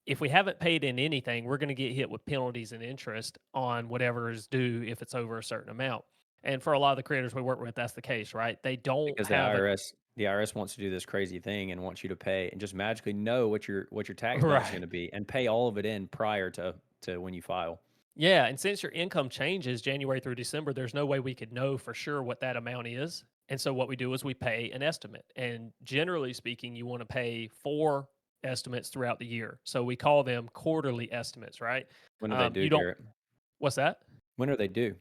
If we haven't paid in anything, we're going to get hit with penalties and interest on whatever is due if it's over a certain amount. And for a lot of the creators we work with, that's the case, right? They don't Because the have a IRS wants to do this crazy thing and wants you to pay and just magically know what your tax bill is going right. to be and pay all of it in prior to when you file. Yeah, and since your income changes January through December, there's no way we could know for sure what that amount is. And so what we do is we pay an estimate. And generally speaking, you want to pay 4 estimates throughout the year. So we call them quarterly estimates, right? When do they do, You don't Garrett? What's that? When are they due?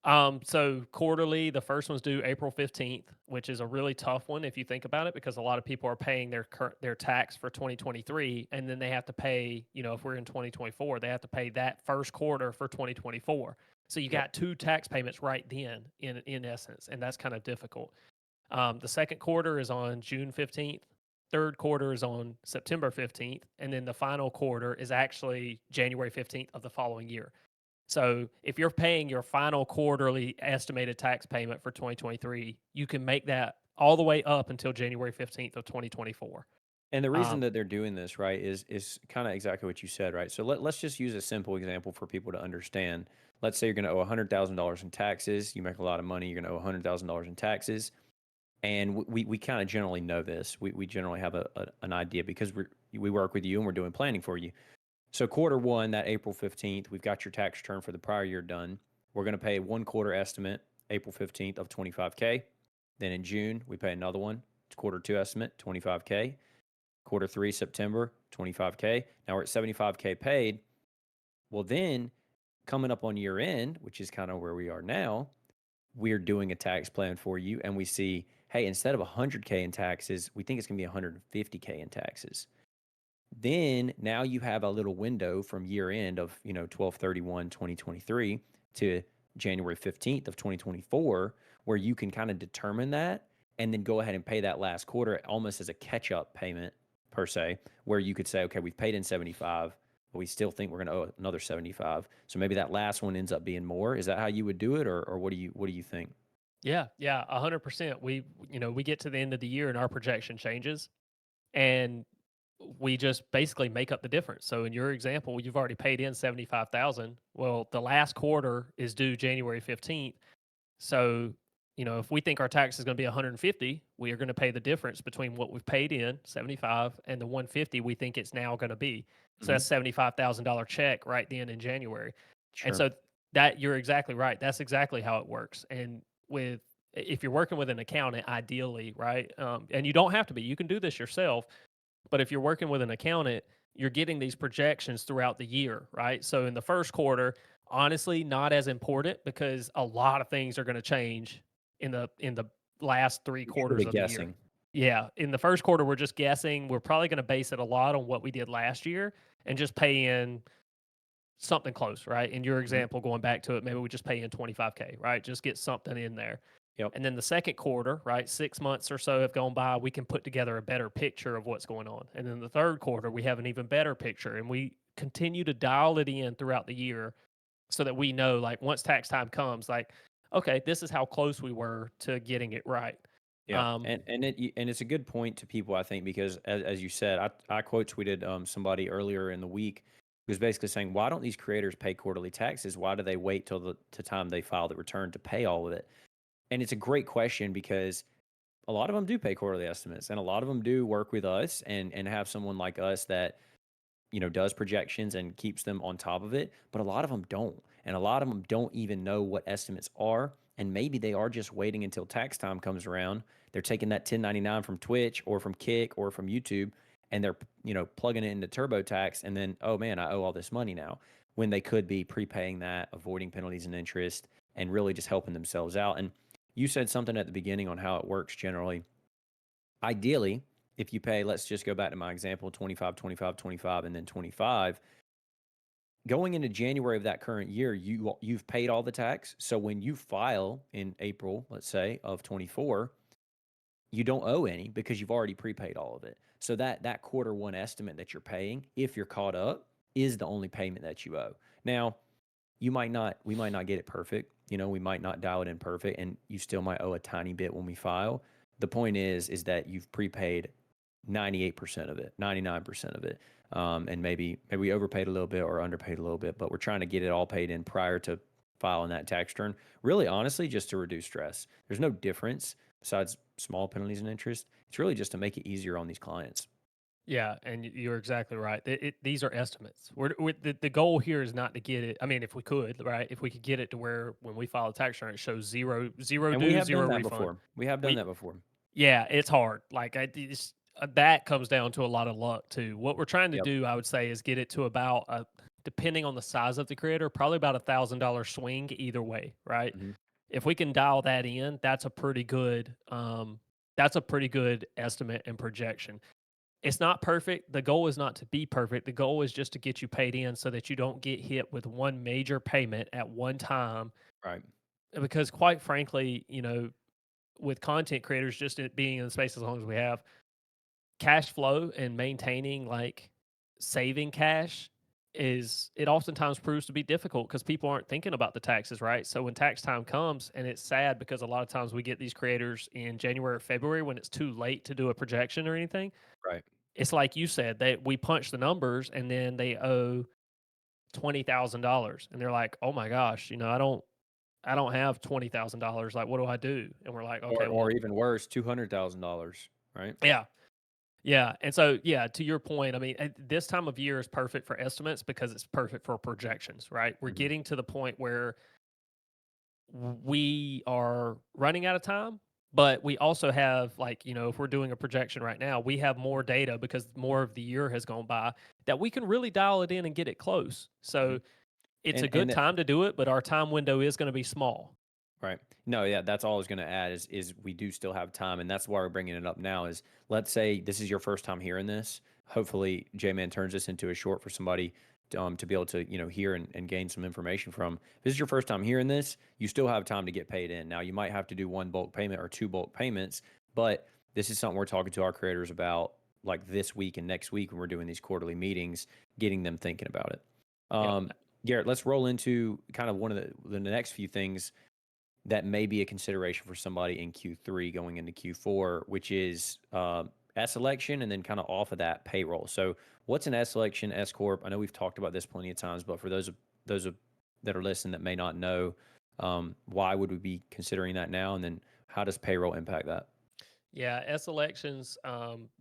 So quarterly, the first one's due April 15th, which is a really tough one if you think about it, because a lot of people are paying their tax for 2023, and then they have to pay, if we're in 2024, they have to pay that first quarter for 2024. So you Yep. got 2 tax payments right then, in essence, and that's kind of difficult. The second quarter is on June 15th. Third quarter is on September 15th, and then the final quarter is actually January 15th of the following year. So if you're paying your final quarterly estimated tax payment for 2023, you can make that all the way up until January 15th of 2024. And the reason Um, that they're doing this, right, is kind of exactly what you said, right? So let's just use a simple example for people to understand. Let's say you're going to owe $100,000 in taxes. You make a lot of money. You're going to owe $100,000 in taxes. And we kind of generally know this. We generally have an idea because we work with you and we're doing planning for you. So quarter one, that April 15th, we've got your tax return for the prior year done. We're going to pay one quarter estimate, April 15th of 25K. Then in June, we pay another one. It's quarter two estimate, 25K. Quarter three, September, 25K. Now we're at 75K paid. Well, then coming up on year end, which is kind of where we are now, we're doing a tax plan for you and we see, hey, instead of 100K in taxes, we think it's going to be 150K in taxes. Then now you have a little window from year end of 12/31/2023 to January 15th of 2024 where you can kind of determine that and then go ahead and pay that last quarter almost as a catch up payment per se, where you could say, okay, we've paid in 75, but we still think we're going to owe another 75. So maybe that last one ends up being more. Is that how you would do it, or what do you think? yeah, 100%. We get to the end of the year and our projection changes, and we just basically make up the difference. So in your example, you've already paid in 75,000. Well, the last quarter is due January 15th. So, if we think our tax is going to be 150, we are going to pay the difference between what we've paid in 75 and the 150 we think it's now going to be. So Mm-hmm. that's $75,000 check right then in January. And Sure. so that you're exactly right. That's exactly how it works. And if you're working with an accountant, ideally, right? And you don't have to be, you can do this yourself. But if you're working with an accountant, you're getting these projections throughout the year, right? So in the first quarter, honestly, not as important because a lot of things are going to change in the last three You're sort quarters of of the year. guessing. Yeah, in the first quarter, we're just guessing. We're probably going to base it a lot on what we did last year and just pay in something close, right? In your Mm-hmm. example, going back to it, maybe we just pay in 25K, right? Just get something in there. Yep. And then the second quarter, right, 6 months or so have gone by, we can put together a better picture of what's going on. And then the third quarter, we have an even better picture. And we continue to dial it in throughout the year so that we know, like, once tax time comes, like, okay, this is how close we were to getting it right. Yeah, Um, and it's a good point to people, I think, because as you said, I quote tweeted somebody earlier in the week who was basically saying, why don't these creators pay quarterly taxes? Why do they wait till the time they file the return to pay all of it? And it's a great question because a lot of them do pay quarterly estimates, and a lot of them do work with us and have someone like us that does projections and keeps them on top of it. But a lot of them don't. And a lot of them don't even know what estimates are. And maybe they are just waiting until tax time comes around. They're taking that 1099 from Twitch or from Kick or from YouTube and they're, plugging it into TurboTax. And then, oh man, I owe all this money now, when they could be prepaying that, avoiding penalties and interest, and really just helping themselves out. And you said something at the beginning on how it works generally. Ideally, if you pay, let's just go back to my example, 25, 25, 25, and then 25, going into January of that current year, you've paid all the tax. So when you file in April, let's say, of 24, you don't owe any because you've already prepaid all of it. So that quarter one estimate that you're paying, if you're caught up, is the only payment that you owe. Now, we might not get it perfect. We might not dial it in perfect, and you still might owe a tiny bit when we file. The point is that you've prepaid 98% of it, 99% of it. And maybe we overpaid a little bit or underpaid a little bit, but we're trying to get it all paid in prior to filing that tax return. Really, honestly, just to reduce stress. There's no difference besides small penalties and interest. It's really just to make it easier on these clients. Yeah, and you're exactly right. These are estimates. The goal here is not to get it. I mean, if we could, right? If we could get it to where when we file a tax return, it shows zero And we due, have done zero that refund. before. We have done We that before. Yeah, it's hard. Like that comes down to a lot of luck too. What we're trying to Yep. do, I would say, is get it to about depending on the size of the creator, probably about $1,000 swing either way, right? Mhm. If we can dial that in, that's a pretty good estimate and projection. It's not perfect. The goal is not to be perfect. The goal is just to get you paid in so that you don't get hit with one major payment at one time. Right. Because quite frankly, with content creators, just it being in the space as long as we have, cash flow and maintaining like saving cash is it oftentimes proves to be difficult because people aren't thinking about the taxes, right? So when tax time comes, and it's sad because a lot of times we get these creators in January or February when it's too late to do a projection or anything. Right. It's like you said, that we punch the numbers and then they owe $20,000 and they're like, oh my gosh, I don't have $20,000. Like, what do I do? And we're like, okay, Or well, even worse, $200,000. Right. yeah. Yeah, and so, yeah, to your point, I mean, this time of year is perfect for estimates because it's perfect for projections, right? We're Hmm. getting to the point where we are running out of time, but we also have, like, if we're doing a projection right now, we have more data because more of the year has gone by that we can really dial it in and get it close. Hmm. So it's a And good time to do it, but our time window is going to be small. right. No, yeah, that's all I was going to add is we do still have time, and that's why we're bringing it up now. Is let's say this is your first time hearing this. Hopefully, J-Man turns this into a short for somebody to be able to hear and gain some information from. If this is your first time hearing this, you still have time to get paid in. Now, you might have to do one bulk payment or two bulk payments, but this is something we're talking to our creators about like this week and next week when we're doing these quarterly meetings, getting them thinking about it. Yep. Garrett, let's roll into kind of one of the next few things that may be a consideration for somebody in Q3 going into Q4, which is S election and then kind of off of that payroll. So, what's an S election, S corp? I know we've talked about this plenty of times, but for those that are listening that may not know, why would we be considering that now? And then how does payroll impact that? Yeah, S elections,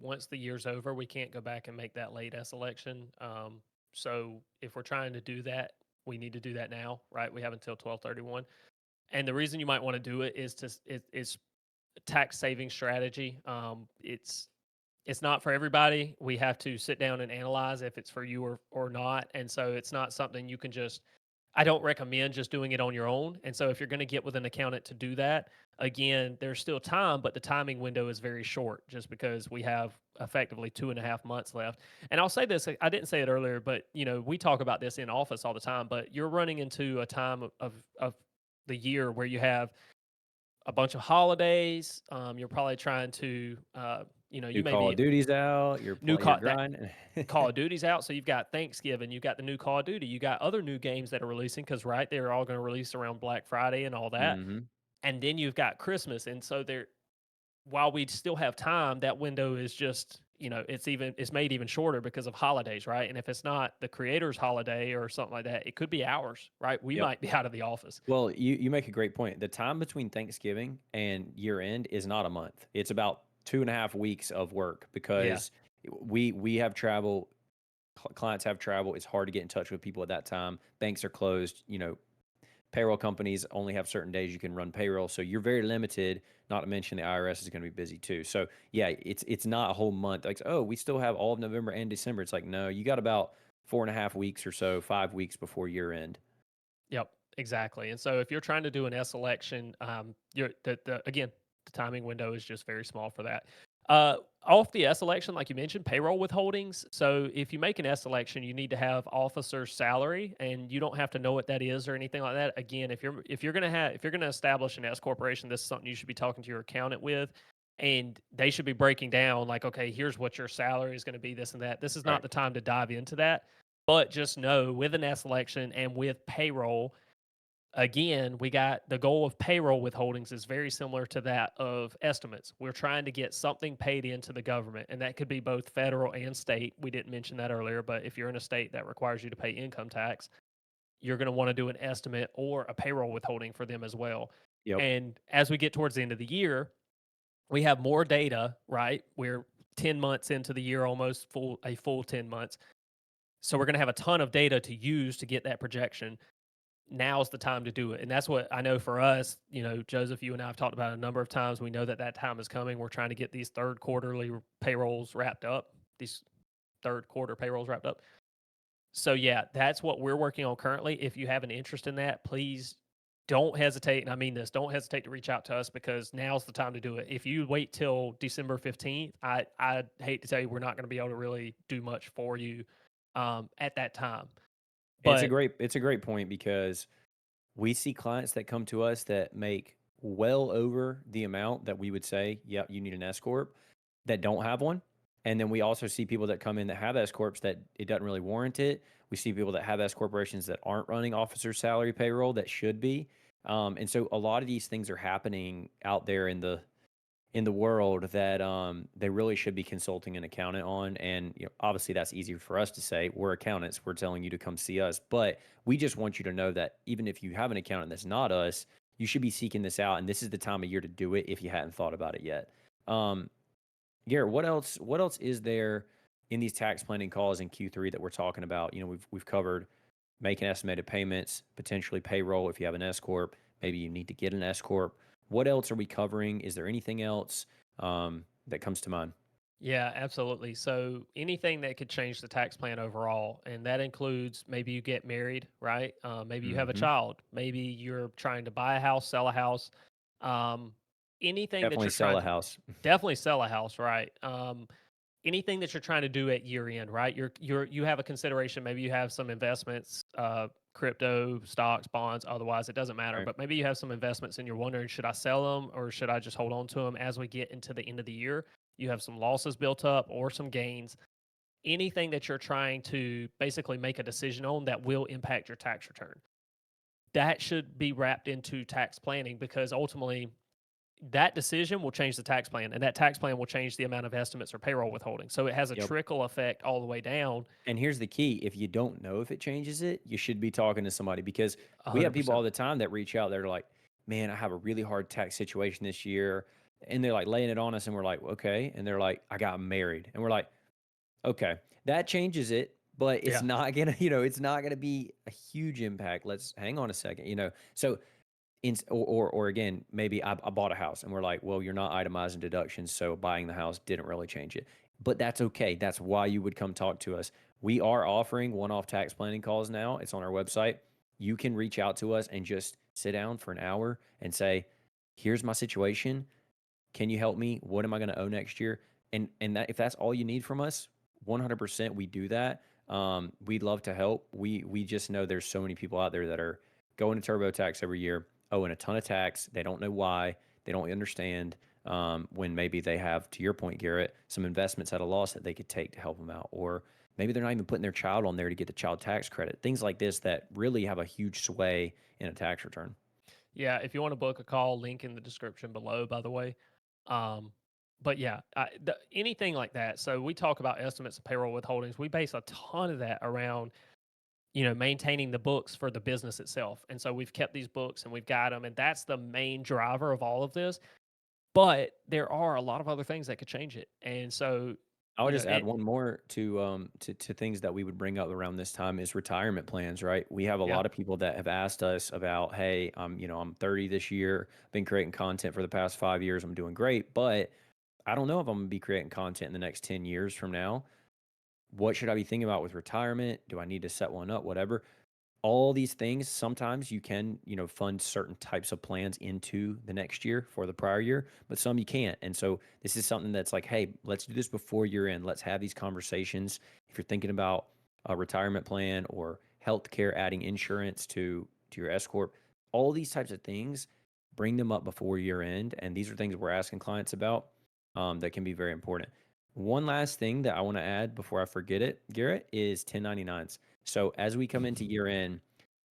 once the year's over, we can't go back and make that late S election. So if we're trying to do that, we need to do that now, right? We have until 12/31. And the reason you might want to do it is it's a tax saving strategy. It's not for everybody. We have to sit down and analyze if it's for you or not. And so it's not something you can just I don't recommend just doing it on your own. And so if you're going to get with an accountant to do that, again, there's still time, but the timing window is very short just because we have effectively 2.5 months left. And I'll say this, I didn't say it earlier, but we talk about this in office all the time, but you're running into a time of the year where you have a bunch of holidays. You're probably trying to, New you may Call be of Duty's out. new You're call that grinding. Call of Duty's out, so you've got Thanksgiving, you've got the new Call of Duty, you got other new games that are releasing because right, they're all going to release around Black Friday and all that, Hmm. and then you've got Christmas, and so there, while we still have time, that window is just it's made even shorter because of holidays, right? And if it's not the creator's holiday or something like that, it could be ours, right? We Yep. might be out of the office. Well, you make a great point. The time between Thanksgiving and year end is not a month. It's about 2.5 weeks of work Yeah. because we have travel, clients have travel. It's hard to get in touch with people at that time. Banks are closed. Payroll companies only have certain days you can run payroll, so you're very limited. Not to mention the IRS is going to be busy too. So yeah, it's not a whole month. Like, oh, we still have all of November and December. It's like, no, you got about 4.5 weeks or so, 5 weeks before year end. Yep, exactly. And so if you're trying to do an S election, you're again, the timing window is just very small for that. Off the S election, like you mentioned, payroll withholdings. So if you make an S election, you need to have officer's salary, and you don't have to know what that is or anything like that. Again, if you're gonna establish an S corporation, this is something you should be talking to your accountant with. And they should be breaking down like, okay, here's what your salary is going to be, this and that. This is not Right. the time to dive into that. But just know with an S election and with payroll, again, we got the goal of payroll withholdings is very similar to that of estimates. We're trying to get something paid into the government, and that could be both federal and state. We didn't mention that earlier, but if you're in a state that requires you to pay income tax, you're going to want to do an estimate or a payroll withholding for them as well. Yep. And as we get towards the end of the year, we have more data, right? We're 10 months into the year, almost a full 10 months. So we're going to have a ton of data to use to get that projection. Now's the time to do it. And that's what I know for us, Joseph, you and I have talked about it a number of times. We know that that time is coming. We're trying to get these third quarterly payrolls wrapped up, these third quarter payrolls wrapped up. So, yeah, that's what we're working on currently. If you have an interest in that, please don't hesitate, and I mean this, don't hesitate to reach out to us because now's the time to do it. If you wait till December 15th, I hate to tell you we're not going to be able to really do much for you at that time. But It's a great point because we see clients that come to us that make well over the amount that we would say, yeah, you need an S corp, that don't have one. And then we also see people that come in that have S corps that it doesn't really warrant it. We see people that have S corporations that aren't running officer salary payroll that should be. And so a lot of these things are happening out there in the world that they really should be consulting an accountant on. And obviously, that's easier for us to say. We're accountants. We're telling you to come see us. But we just want you to know that even if you have an accountant that's not us, you should be seeking this out. And this is the time of year to do it if you hadn't thought about it yet. Garrett, what else? What else is there in these tax planning calls in Q3 that we're talking about? We've covered making estimated payments, potentially payroll if you have an S corp. Maybe you need to get an S corp. What else are we covering? Is there anything else that comes to mind? yeah, absolutely. So anything that could change the tax plan overall, and that includes maybe you get married, right? Maybe you have a Hmm. child. Maybe you're trying to buy a house, sell a house. Um, anything that Definitely you're sell trying a to house. definitely sell a house, right? Anything that you're trying to do at year end, right? You have a consideration. Maybe you have some investments, crypto, stocks, bonds. Otherwise, it doesn't matter. Right. But maybe you have some investments, and you're wondering, should I sell them or should I just hold on to them as we get into the end of the year? You have some losses built up or some gains. Anything that you're trying to basically make a decision on that will impact your tax return. That should be wrapped into tax planning because ultimately that decision will change the tax plan, and that tax plan will change the amount of estimates or payroll withholding. So it has a Yep. trickle effect all the way down. And here's the key: if you don't know if it changes it, you should be talking to somebody because we have people all 100%. the time that reach out. They're like, "Man, I have a really hard tax situation this year," and they're like laying it on us, and we're like, "Okay," and they're like, "I got married," and we're like, "Okay, that changes it." But it's Yeah. not gonna, it's not gonna be a huge impact. Let's hang on a second. So or again, maybe I bought a house and we're like, well, you're not itemizing deductions, so buying the house didn't really change it. But that's okay. That's why you would come talk to us. We are offering one-off tax planning calls now. It's on our website. You can reach out to us and just sit down for an hour and say, here's my situation. Can you help me? What am I going to owe next year? And that if that's all you need from us, 100% we do that. We'd love to help. We just know there's so many people out there that are going to TurboTax every year, owing a ton of tax. They don't know why. They don't understand when maybe they have, to your point, Garrett, some investments at a loss that they could take to help them out, or maybe they're not even putting their child on there to get the child tax credit. Things like this that really have a huge sway in a tax return. Yeah. If you want to book a call, link in the description below, by the way. Um, but yeah, anything like that. So we talk about estimates of payroll withholdings. We base a ton of that around maintaining the books for the business itself. And so we've kept these books and we've got them, and that's the main driver of all of this. But there are a lot of other things that could change it. And so, I would just add it, one more to things that we would bring up around this time is retirement plans, right? We have a yeah, lot of people that have asked us about, hey, I'm 30 this year, been creating content for the past 5 years, I'm doing great, but I don't know if I'm gonna be creating content in the next 10 years from now. What should I be thinking about with retirement? Do I need to set one up? Whatever, all these things, sometimes you can fund certain types of plans into the next year for the prior year, but some you can't. And so this is something that's like, hey, let's do this before year end. Let's have these conversations. If you're thinking about a retirement plan or healthcare, adding insurance to your S corp, all these types of things, bring them up before year end. And these are things we're asking clients about that can be very important. One last thing that I want to add before I forget it, Garrett, is 1099s. So as we come into year end,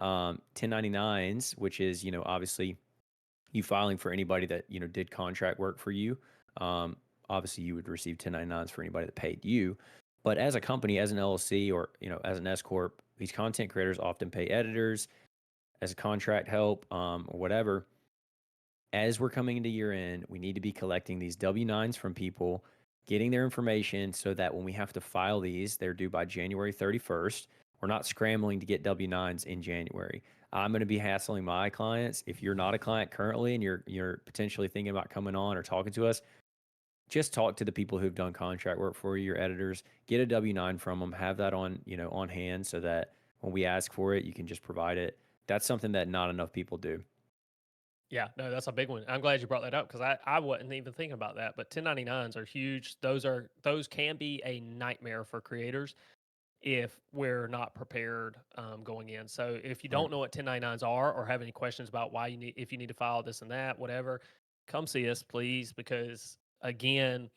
1099s, which is, obviously you filing for anybody that, did contract work for you. Um, Obviously you would receive 1099s for anybody that paid you. But as a company, as an LLC or, as an S Corp, these content creators often pay editors as a contract help, or whatever. As we're coming into year end, we need to be collecting these W-9s from people, getting their information so that when we have to file these, they're due by January 31st. We're not scrambling to get W-9s in January. I'm going to be hassling my clients. If you're not a client currently and you're potentially thinking about coming on or talking to us, just talk to the people who've done contract work for you, your editors, get a W-9 from them, have that on hand so that when we ask for it, you can just provide it. That's something that not enough people do. Yeah, no, that's a big one. I'm glad you brought that up because I wasn't even thinking about that. But 1099s are huge. Those can be a nightmare for creators if we're not prepared going in. So if you Right. don't know what 1099s are or have any questions about why you need if you need to file this and that, whatever, come see us, please, because again,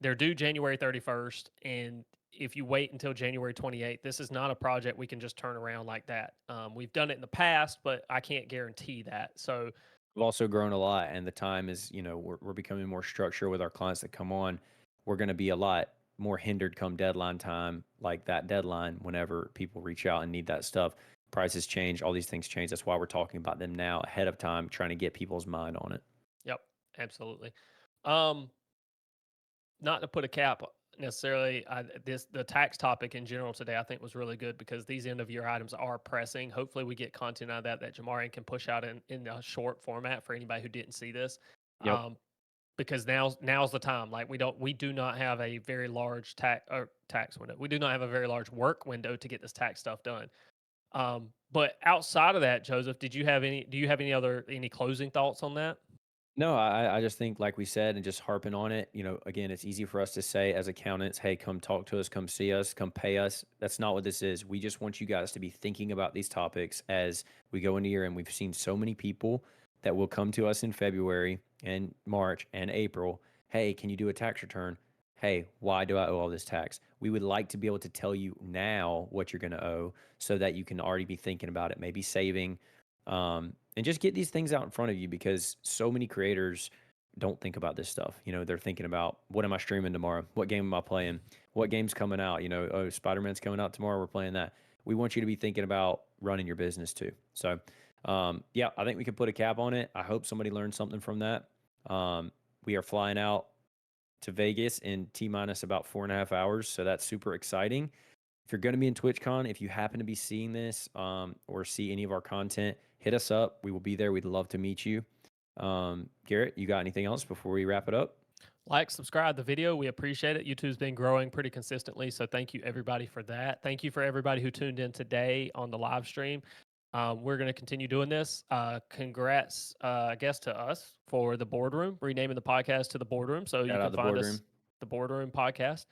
they're due January 31st, and if you wait until January 28th, this is not a project we can just turn around like that. We've done it in the past, but I can't guarantee that. So We've also grown a lot, and the time is, we're becoming more structured with our clients that come on. We're going to be a lot more hindered come deadline time, like that deadline, whenever people reach out and need that stuff. Prices change, all these things change. That's why we're talking about them now ahead of time, trying to get people's mind on it. yep, absolutely. Um, Not to put a cap necessarily, the tax topic in general today I think was really good because these end of year items are pressing. Hopefully, we get content out of that Jamarian can push out in a short format for anybody who didn't see this. Yep. Because now's the time. Like we do not have a very large tax window. We do not have a very large work window to get this tax stuff done. But outside of that, Joseph, do you have any closing thoughts on that? No, I just think, like we said, and just harping on it, again, it's easy for us to say as accountants, hey, come talk to us, come see us, come pay us. That's not what this is. We just want you guys to be thinking about these topics as we go into year. And we've seen so many people that will come to us in February and March and April. Hey, can you do a tax return? Hey, why do I owe all this tax? We would like to be able to tell you now what you're going to owe so that you can already be thinking about it, maybe saving. And just get these things out in front of you because so many creators don't think about this stuff. They're thinking about what am I streaming tomorrow? What game am I playing? What game's coming out? Oh, Spider-Man's coming out tomorrow. We're playing that. We want you to be thinking about running your business too. So, yeah, I think we could put a cap on it. I hope somebody learned something from that. We are flying out to Vegas in T minus about 4.5 hours. So that's super exciting. If you're going to be in TwitchCon, if you happen to be seeing this or see any of our content, hit us up. We will be there. We'd love to meet you. Garrett, you got anything else before we wrap it up? Like, subscribe the video. We appreciate it. YouTube's been growing pretty consistently, so thank you everybody for that. Thank you for everybody who tuned in today on the live stream. We're going to continue doing this. Congrats, I guess, to us for the boardroom, renaming the podcast to the boardroom. So you Shout can out the find us boardroom. the boardroom podcast.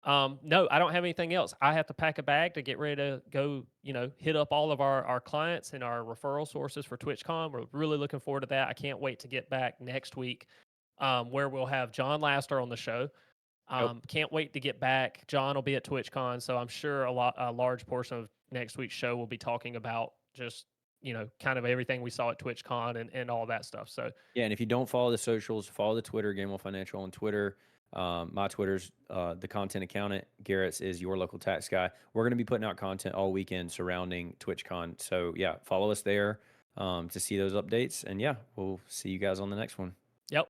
No, I don't have anything else. I have to pack a bag to get ready to go, hit up all of our clients and our referral sources for TwitchCon. We're really looking forward to that. I can't wait to get back next week, where we'll have John Laster on the show. Yep. Can't wait to get back. John will be at TwitchCon, so I'm sure a large portion of next week's show will be talking about just kind of everything we saw at TwitchCon and all that stuff. So Yeah, and if you don't follow the socials, follow the Twitter, Gamewell Financial on Twitter. My Twitter's the content accountant. Garrett's is your local tax guy. We're going to be putting out content all weekend surrounding TwitchCon. So yeah, follow us there to see those updates. And yeah, we'll see you guys on the next one.